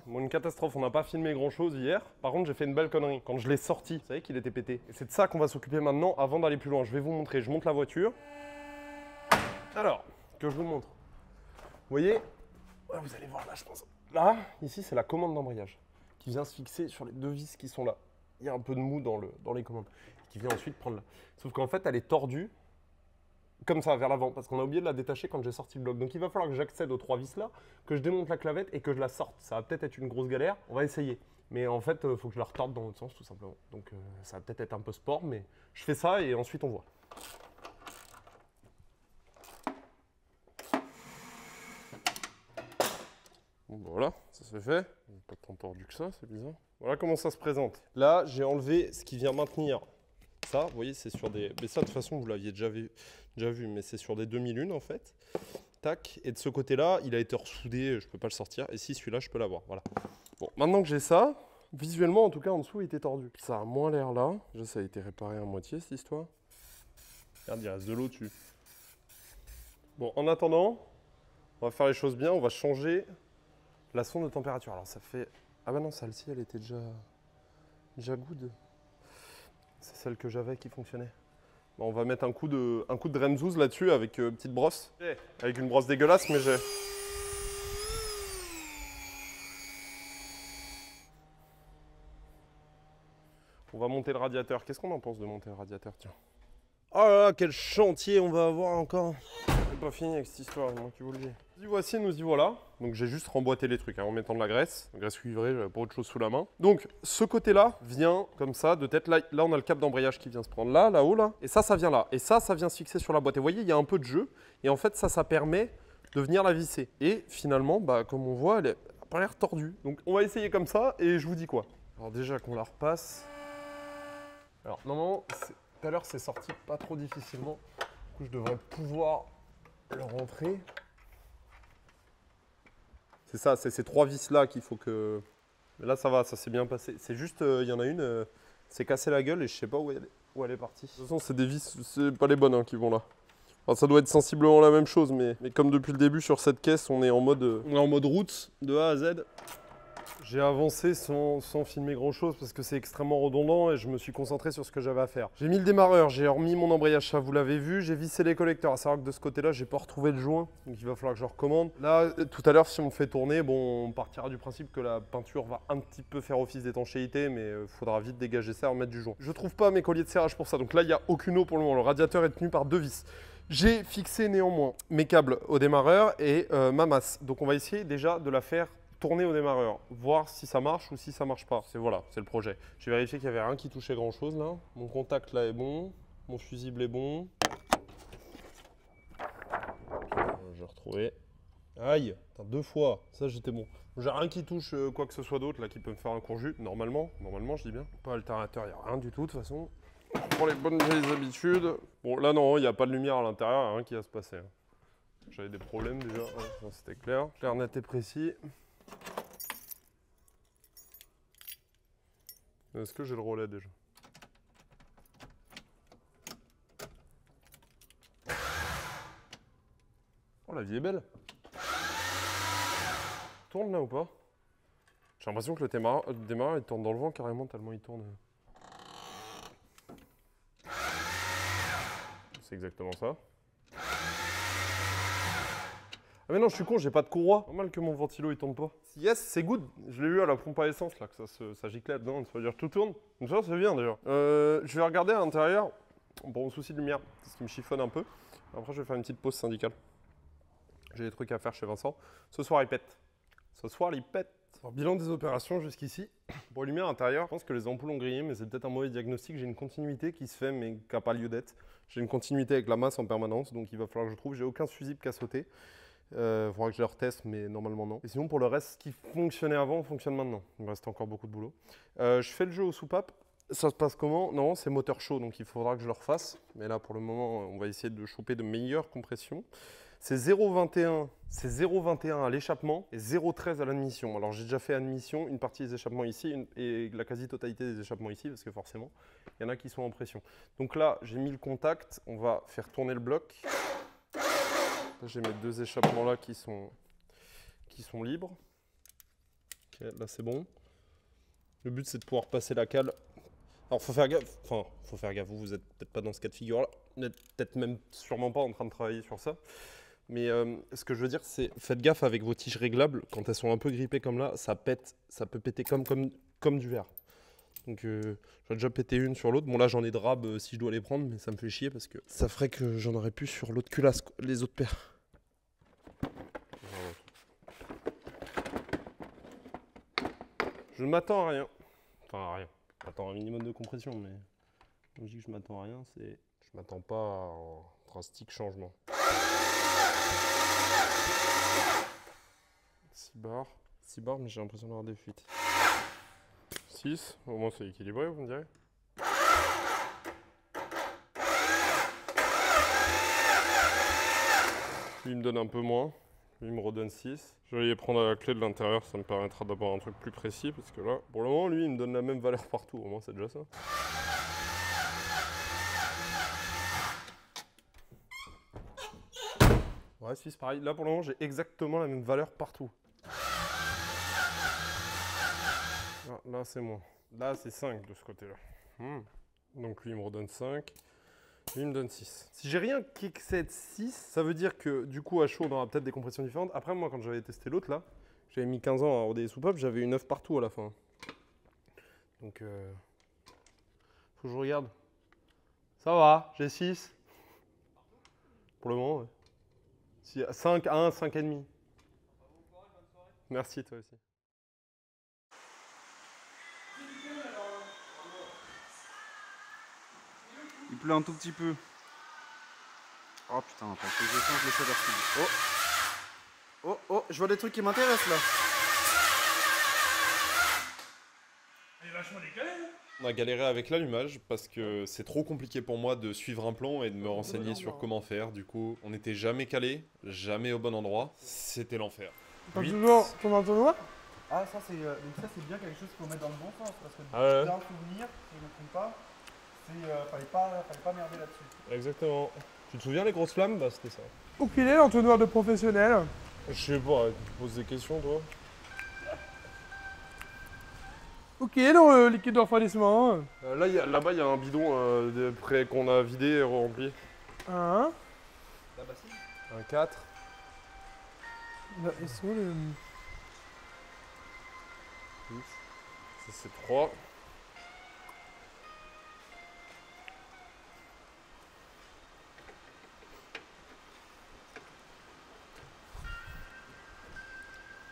Bon, une catastrophe, on n'a pas filmé grand chose hier. Par contre j'ai fait une belle connerie. Quand je l'ai sorti, vous savez qu'il était pété. Et c'est de ça qu'on va s'occuper maintenant avant d'aller plus loin. Je vais vous montrer, je monte la voiture. Alors, que je vous montre. Vous voyez, vous allez voir là je pense. Là, ici c'est la commande d'embrayage qui vient se fixer sur les deux vis qui sont là. Il y a un peu de mou dans les commandes. Qui vient ensuite prendre là. Sauf qu'en fait elle est tordue comme ça vers l'avant parce qu'on a oublié de la détacher quand j'ai sorti le bloc. Donc il va falloir que j'accède aux trois vis là, que je démonte la clavette et que je la sorte. Ça va peut-être être une grosse galère, on va essayer. Mais en fait il faut que je la retorde dans l'autre sens tout simplement. Donc ça va peut-être être un peu sport mais je fais ça et ensuite on voit. Bon bah voilà, ça c'est fait. Pas tant tordu que ça, c'est bizarre. Voilà comment ça se présente. Là j'ai enlevé ce qui vient maintenir Ça, vous voyez, c'est sur des... Mais ça, de toute façon, vous l'aviez déjà vu, mais c'est sur des 2001 en fait. Tac. Et de ce côté-là, il a été ressoudé, je peux pas le sortir. Et si celui-là, je peux l'avoir. Voilà. Bon, maintenant que j'ai ça, visuellement, en tout cas, en dessous, il était tordu. Ça a moins l'air là. Déjà, ça a été réparé à moitié, cette histoire. Regarde, il reste de l'eau dessus. Bon, en attendant, on va faire les choses bien. On va changer la sonde de température. Alors, ça fait... Ah bah non, celle-ci, elle était déjà good. C'est celle que j'avais qui fonctionnait. Bon, on va mettre un coup de Dremzous là-dessus avec petite brosse. Avec une brosse dégueulasse, mais j'ai... On va monter le radiateur. Qu'est-ce qu'on en pense de monter le radiateur, tiens? Oh là là, quel chantier on va avoir encore. C'est pas fini avec cette histoire, c'est moi qui vous le dis. Nous y voici, nous y voilà. Donc j'ai juste remboîté les trucs en mettant de la graisse cuivrée, j'avais pas autre chose sous la main. Donc ce côté-là vient comme ça de tête. Là on a le câble d'embrayage qui vient se prendre là-haut là. Et ça vient là. Et ça vient se fixer sur la boîte. Et vous voyez, il y a un peu de jeu. Et en fait ça permet de venir la visser. Et finalement, bah, comme on voit, elle n'a pas l'air tordue. Donc on va essayer comme ça et je vous dis quoi. Alors déjà qu'on la repasse. Alors normalement, tout à l'heure c'est sorti pas trop difficilement. Du coup je devrais pouvoir le rentrer. C'est ça, c'est ces 3 vis là qu'il faut que... Mais là ça va, ça s'est bien passé. C'est juste, il y en a une, c'est cassé la gueule et je sais pas où elle est partie. De toute façon c'est des vis, c'est pas les bonnes qui vont là. Enfin, ça doit être sensiblement la même chose, mais comme depuis le début sur cette caisse, on est en mode route de A à Z. J'ai avancé sans filmer grand chose parce que c'est extrêmement redondant et je me suis concentré sur ce que j'avais à faire. J'ai mis le démarreur, j'ai remis mon embrayage, ça vous l'avez vu, j'ai vissé les collecteurs. À savoir que de ce côté-là, j'ai pas retrouvé le joint, donc il va falloir que je recommande. Là, tout à l'heure, si on me fait tourner, bon, on partira du principe que la peinture va un petit peu faire office d'étanchéité, mais il faudra vite dégager ça et remettre du joint. Je trouve pas mes colliers de serrage pour ça, donc là, il n'y a aucune eau pour le moment. Le radiateur est tenu par 2 vis. J'ai fixé néanmoins mes câbles au démarreur et ma masse. Donc on va essayer déjà de la faire tourner au démarreur, voir si ça marche ou si ça marche pas. Voilà, c'est le projet. J'ai vérifié qu'il n'y avait rien qui touchait grand chose là. Mon contact là est bon, mon fusible est bon. J'ai retrouvé. Aïe, 2 fois, ça j'étais bon. J'ai rien qui touche quoi que ce soit d'autre là qui peut me faire un court-jus, normalement je dis bien. Pas alternateur, il n'y a rien du tout de toute façon. Pour les bonnes vieilles habitudes. Bon là non, il n'y a pas de lumière à l'intérieur, il n'y a rien qui va se passer. J'avais des problèmes déjà, c'était clair. Clair, net et précis. Est-ce que j'ai le relais déjà? Oh, la vie est belle. Tourne là ou pas? J'ai l'impression que le démarreur il tourne dans le vent carrément tellement il tourne. C'est exactement ça. Ah mais non, je suis con, j'ai pas de courroie. Normal que mon ventilo il tourne pas. Yes, c'est good. Je l'ai eu à la pompe à essence là, que ça giclait dedans, ça veut dire que tout tourne. Donc ça c'est bien déjà. Je vais regarder à l'intérieur. Bon, souci de lumière, c'est ce qui me chiffonne un peu. Après je vais faire une petite pause syndicale. J'ai des trucs à faire chez Vincent. Ce soir il pète. Ce soir il pète. Alors, bilan des opérations jusqu'ici. Pour lumière intérieure, je pense que les ampoules ont grillé, mais c'est peut-être un mauvais diagnostic. J'ai une continuité qui se fait, mais qui n'a pas lieu d'être. J'ai une continuité avec la masse en permanence, donc il va falloir que je trouve. J'ai aucun fusible qui a sauté. Il faudra que je le reteste, mais normalement non. Et sinon, pour le reste, ce qui fonctionnait avant fonctionne maintenant. Il me reste encore beaucoup de boulot. Je fais le jeu aux soupapes. Ça se passe comment? Non, c'est moteur chaud, donc il faudra que je le refasse. Mais là, pour le moment, on va essayer de choper de meilleures compressions. C'est 0,21 à l'échappement et 0,13 à l'admission. Alors j'ai déjà fait admission, une partie des échappements ici et la quasi-totalité des échappements ici, parce que forcément, il y en a qui sont en pression. Donc là, j'ai mis le contact, on va faire tourner le bloc. Là, j'ai mes 2 échappements là qui sont libres. Okay, là c'est bon. Le but c'est de pouvoir passer la cale. Alors faut faire gaffe, vous êtes peut-être pas dans ce cas de figure là, vous n'êtes peut-être même sûrement pas en train de travailler sur ça. Mais ce que je veux dire, c'est faites gaffe avec vos tiges réglables, quand elles sont un peu grippées comme là, ça pète, ça peut péter comme du verre. Donc j'ai déjà pété une sur l'autre. Bon là j'en ai de rab si je dois les prendre, mais ça me fait chier parce que ça ferait que j'en aurais plus sur l'autre culasse, les autres paires. Je ne m'attends à rien. Enfin à rien. Je m'attends à un minimum de compression, mais quand je dis que je m'attends à rien, c'est je m'attends pas à un drastique changement. 6 bars, mais j'ai l'impression d'avoir des fuites. 6, au moins c'est équilibré, vous me direz. il me donne un peu moins. Lui, il me redonne 6. Je vais aller prendre la clé de l'intérieur, ça me permettra d'avoir un truc plus précis. Parce que là, pour le moment, lui, il me donne la même valeur partout. Au moins, c'est déjà ça. Ouais, 6, pareil. Là, pour le moment, j'ai exactement la même valeur partout. Là, c'est moins. Là, c'est 5 de ce côté-là. Donc, lui, il me redonne 5. Lui, il me donne 6. Si j'ai rien qui excède 6, ça veut dire que, du coup, à chaud, on aura peut-être des compressions différentes. Après, moi, quand j'avais testé l'autre, là, j'avais mis 15 ans à roder les soupapes, j'avais une 9 partout à la fin. Donc, faut que je regarde. Ça va, j'ai 6. Pour le moment, ouais. 5, 1, 5,5. Merci, toi aussi. Il pleut un tout petit peu. Oh putain, attends, faut que je change le shutter speed. Oh, je vois des trucs qui m'intéressent là. Elle est vachement décalée, hein. On a galéré avec l'allumage parce que c'est trop compliqué pour moi de suivre un plan et de me renseigner sur comment faire. Du coup, on n'était jamais calé, jamais au bon endroit. C'était l'enfer. Toujours ton entonnoir. Ah, ça c'est bien quelque chose qu'il faut mettre dans le bon sens parce que Ah ouais. j'ai un souvenir, si je ne me trompe pas, c'est fallait pas merder là-dessus. Exactement. Tu te souviens les grosses flammes? Bah, c'était ça. Où qu'il est l'entonnoir de professionnel? Je sais pas, tu te poses des questions, toi? Où qu'il est le liquide de refroidissement? Là-bas, il y a un bidon qu'on a vidé et rempli. Un. Un 4. Là, ils sont où, le... Ça, c'est 3.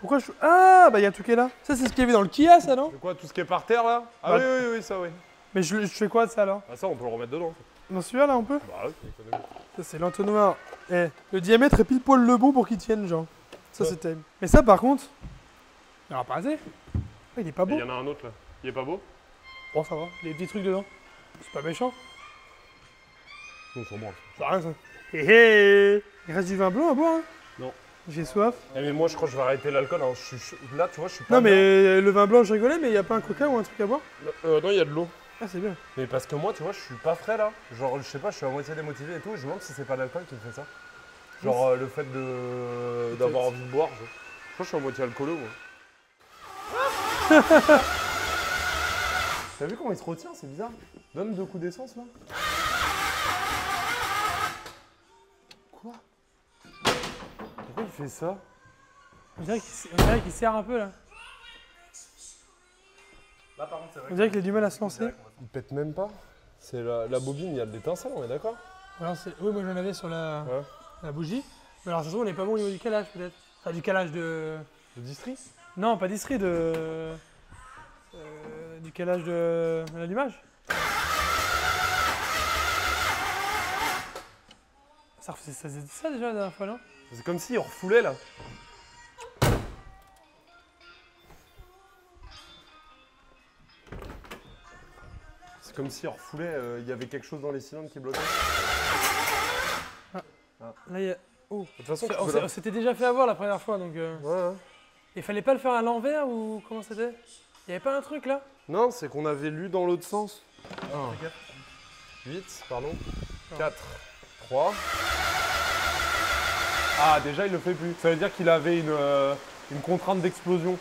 Pourquoi je... Ah, bah il y a tout qui est là. Ça, c'est ce qu'il y avait dans le Kia, ça, non? C'est quoi, tout ce qui est par terre, là? Ah Bah, oui, ça, oui. Mais je fais quoi de ça, alors? Ah ça, on peut le remettre dedans, en fait. Dans celui-là, là, on peut? Bah oui, c'est économique. Ça, c'est l'entonnoir. Eh, le diamètre est pile poil le bon pour qu'il tienne, genre. Ça, Ouais. c'est terrible. Mais ça, par contre, il n'y en aura pas assez. Ah, il est pas Et beau. il y en a un autre, là. Il est pas beau? Bon, ça va. Il y a des petits trucs dedans. C'est pas méchant. Non, c'est bon. C'est rien, ça. Hé hé. Il reste du vin blanc à boire, hein? Non. J'ai soif. Eh, mais moi, je crois que je vais arrêter l'alcool. Hein. Là, tu vois, je suis pas Non, bien. mais le vin blanc, je rigolais, mais il n'y a pas un coca ou un truc à boire? Non, il y a de l'eau. Ah, c'est bien. Mais parce que moi, tu vois, je suis pas frais, là. Genre, je sais pas, je suis à moitié démotivé et tout. Je me demande si c'est pas l'alcool qui me fait ça. Genre, le fait d'avoir envie de boire. Je crois que je suis à moitié alcoolo, moi. T'as vu comment il se retient? C'est bizarre. Donne 2 coups d'essence, là. Quoi? Pourquoi il fait ça? On dirait qu'il serre un peu, là. Là par contre, c'est vrai. On dirait qu'il a du mal à se lancer. Il pète même pas. C'est la bobine, il y a de l'étincelle, on est d'accord? Alors, oui, moi, j'en avais sur la Ouais. bougie. Mais alors, ça se trouve, on n'est pas bon au niveau du calage, peut-être. Enfin, du calage de... Le distri? Non, pas distri, du calage de l'allumage. Ça faisait ça déjà la dernière fois, non? C'est comme s'il refoulait, là. C'est comme s'il refoulait, il y avait quelque chose dans les cylindres qui bloquait. Là, il y a... Oh. De toute façon, tu On peux la- s'était déjà fait avoir la première fois, donc... Ouais. Il fallait pas le faire à l'envers ou comment c'était? Il y avait pas un truc là? Non, c'est qu'on avait lu dans l'autre sens. 8, pardon. 4, 3. Ah, déjà, il le fait plus. Ça veut dire qu'il avait une contrainte d'explosion.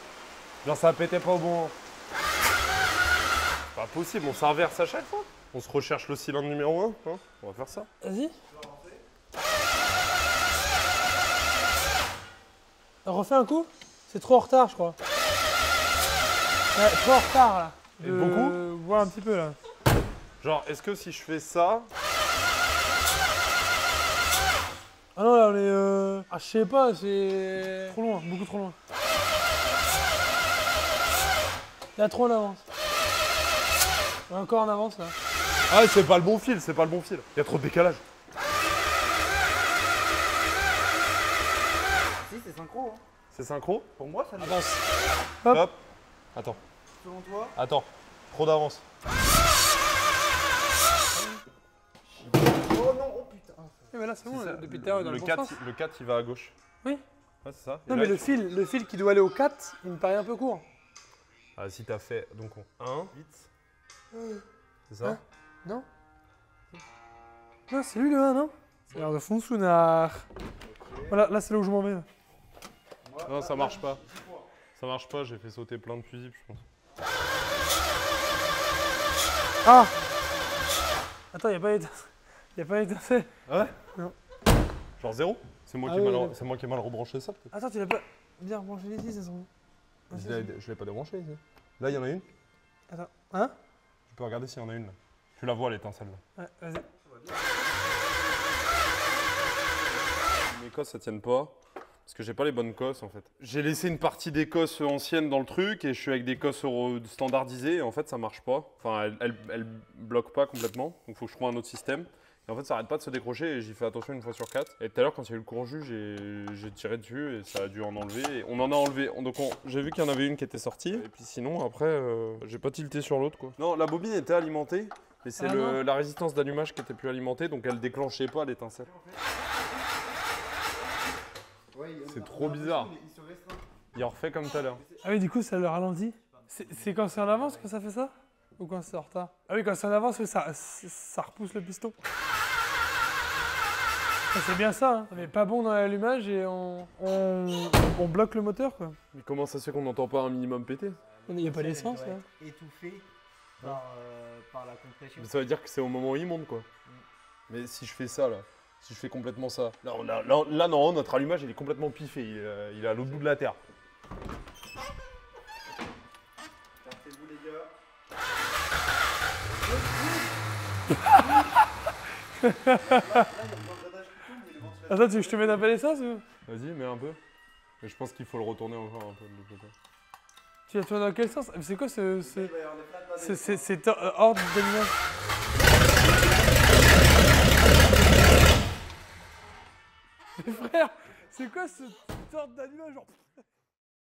Genre, ça pétait pas au bon moment. Pas possible, on s'inverse à chaque fois. On se recherche le cylindre numéro 1, hein. On va faire ça. Vas-y. Refais un coup? C'est trop en retard, je crois. Ouais, trop en retard là. Et beaucoup? Voir un petit peu là. Genre, est-ce que si je fais ça... Ah non, là on est. Ah, je sais pas, c'est. Trop loin, beaucoup trop loin. Il y a trop en avance. Ouais, encore en avance là. Ah, c'est pas le bon fil, c'est pas le bon fil. Il y a trop de décalage. Si, c'est synchro. Hein. C'est synchro? Pour moi, ça Avance. Hop. Hop. Attends. selon toi. Attends. Trop d'avance. Oh non, oh putain. Eh ben là, c'est bon, C'est ça. depuis tout à l'heure, dans le bon sens. Le 4, il va à gauche. Oui. Ouais, c'est ça. Et Non, là, mais le fil qui doit aller au 4, il me paraît un peu court. Ah, si t'as fait donc 1, 8. C'est ça? Hein? Non? Non, c'est lui le 1, non? C'est l'air de Fonsounard. Voilà, là, c'est là où je m'en vais. Là. Non, ça marche pas. Ça marche pas, j'ai fait sauter plein de fusibles, je pense. Ah! Attends, y'a pas étincelle. Ah ouais? Non. Genre 0? C'est moi, Ah qui ai oui, mal... d'accord. c'est moi qui ai mal rebranché ça, peut-être. Attends, tu l'as pas bien rebranché ici, ça semble. Je l'ai pas débranché ici. Là, il y en a une. Attends, hein? Tu peux regarder s'il y en a une là. Tu la vois l'étincelle là. Ouais, vas-y. Mes cosses ça tiennent pas. Parce que j'ai pas les bonnes cosses en fait. J'ai laissé une partie des cosses anciennes dans le truc et je suis avec des cosses standardisées et en fait ça marche pas. Enfin elle bloque pas complètement. Donc faut que je trouve un autre système. Et en fait ça arrête pas de se décrocher et j'y fais attention une fois sur 4. Et tout à l'heure quand il y a eu le courant jus j'ai tiré dessus et ça a dû en enlever. Et on en a enlevé. Donc j'ai vu qu'il y en avait une qui était sortie. Et puis sinon après j'ai pas tilté sur l'autre quoi. Non la bobine était alimentée. Mais c'est la résistance d'allumage qui était plus alimentée donc elle déclenchait pas l'étincelle. C'est trop bizarre. Il en refait comme tout à l'heure. Ah oui, du coup, ça le ralentit. C'est quand c'est en avance que ça fait ça? Ou quand c'est en retard? Ah oui, quand c'est en avance, oui, ça repousse le piston. C'est bien ça, hein. Mais pas bon dans l'allumage et on bloque le moteur, quoi. Mais comment ça se fait qu'on n'entend pas un minimum péter? Il n'y a pas d'essence, là. Étouffé par la compression. Mais ça veut dire que c'est au moment où il monte, quoi. Mais si je fais ça, là, si je fais complètement ça, là, non, notre allumage, il est complètement piffé, il est à l'autre bout de la terre. Partez-vous les gars. Attends, tu veux que je te mette un peu d'essence ou? Vas-y, mets un peu. Mais je pense qu'il faut le retourner encore un peu de l'autre côté. Tu vas tourner dans quel sens? C'est quoi c'est ordre d'allumage? Mais frère, c'est quoi ce ordre d'allumage genre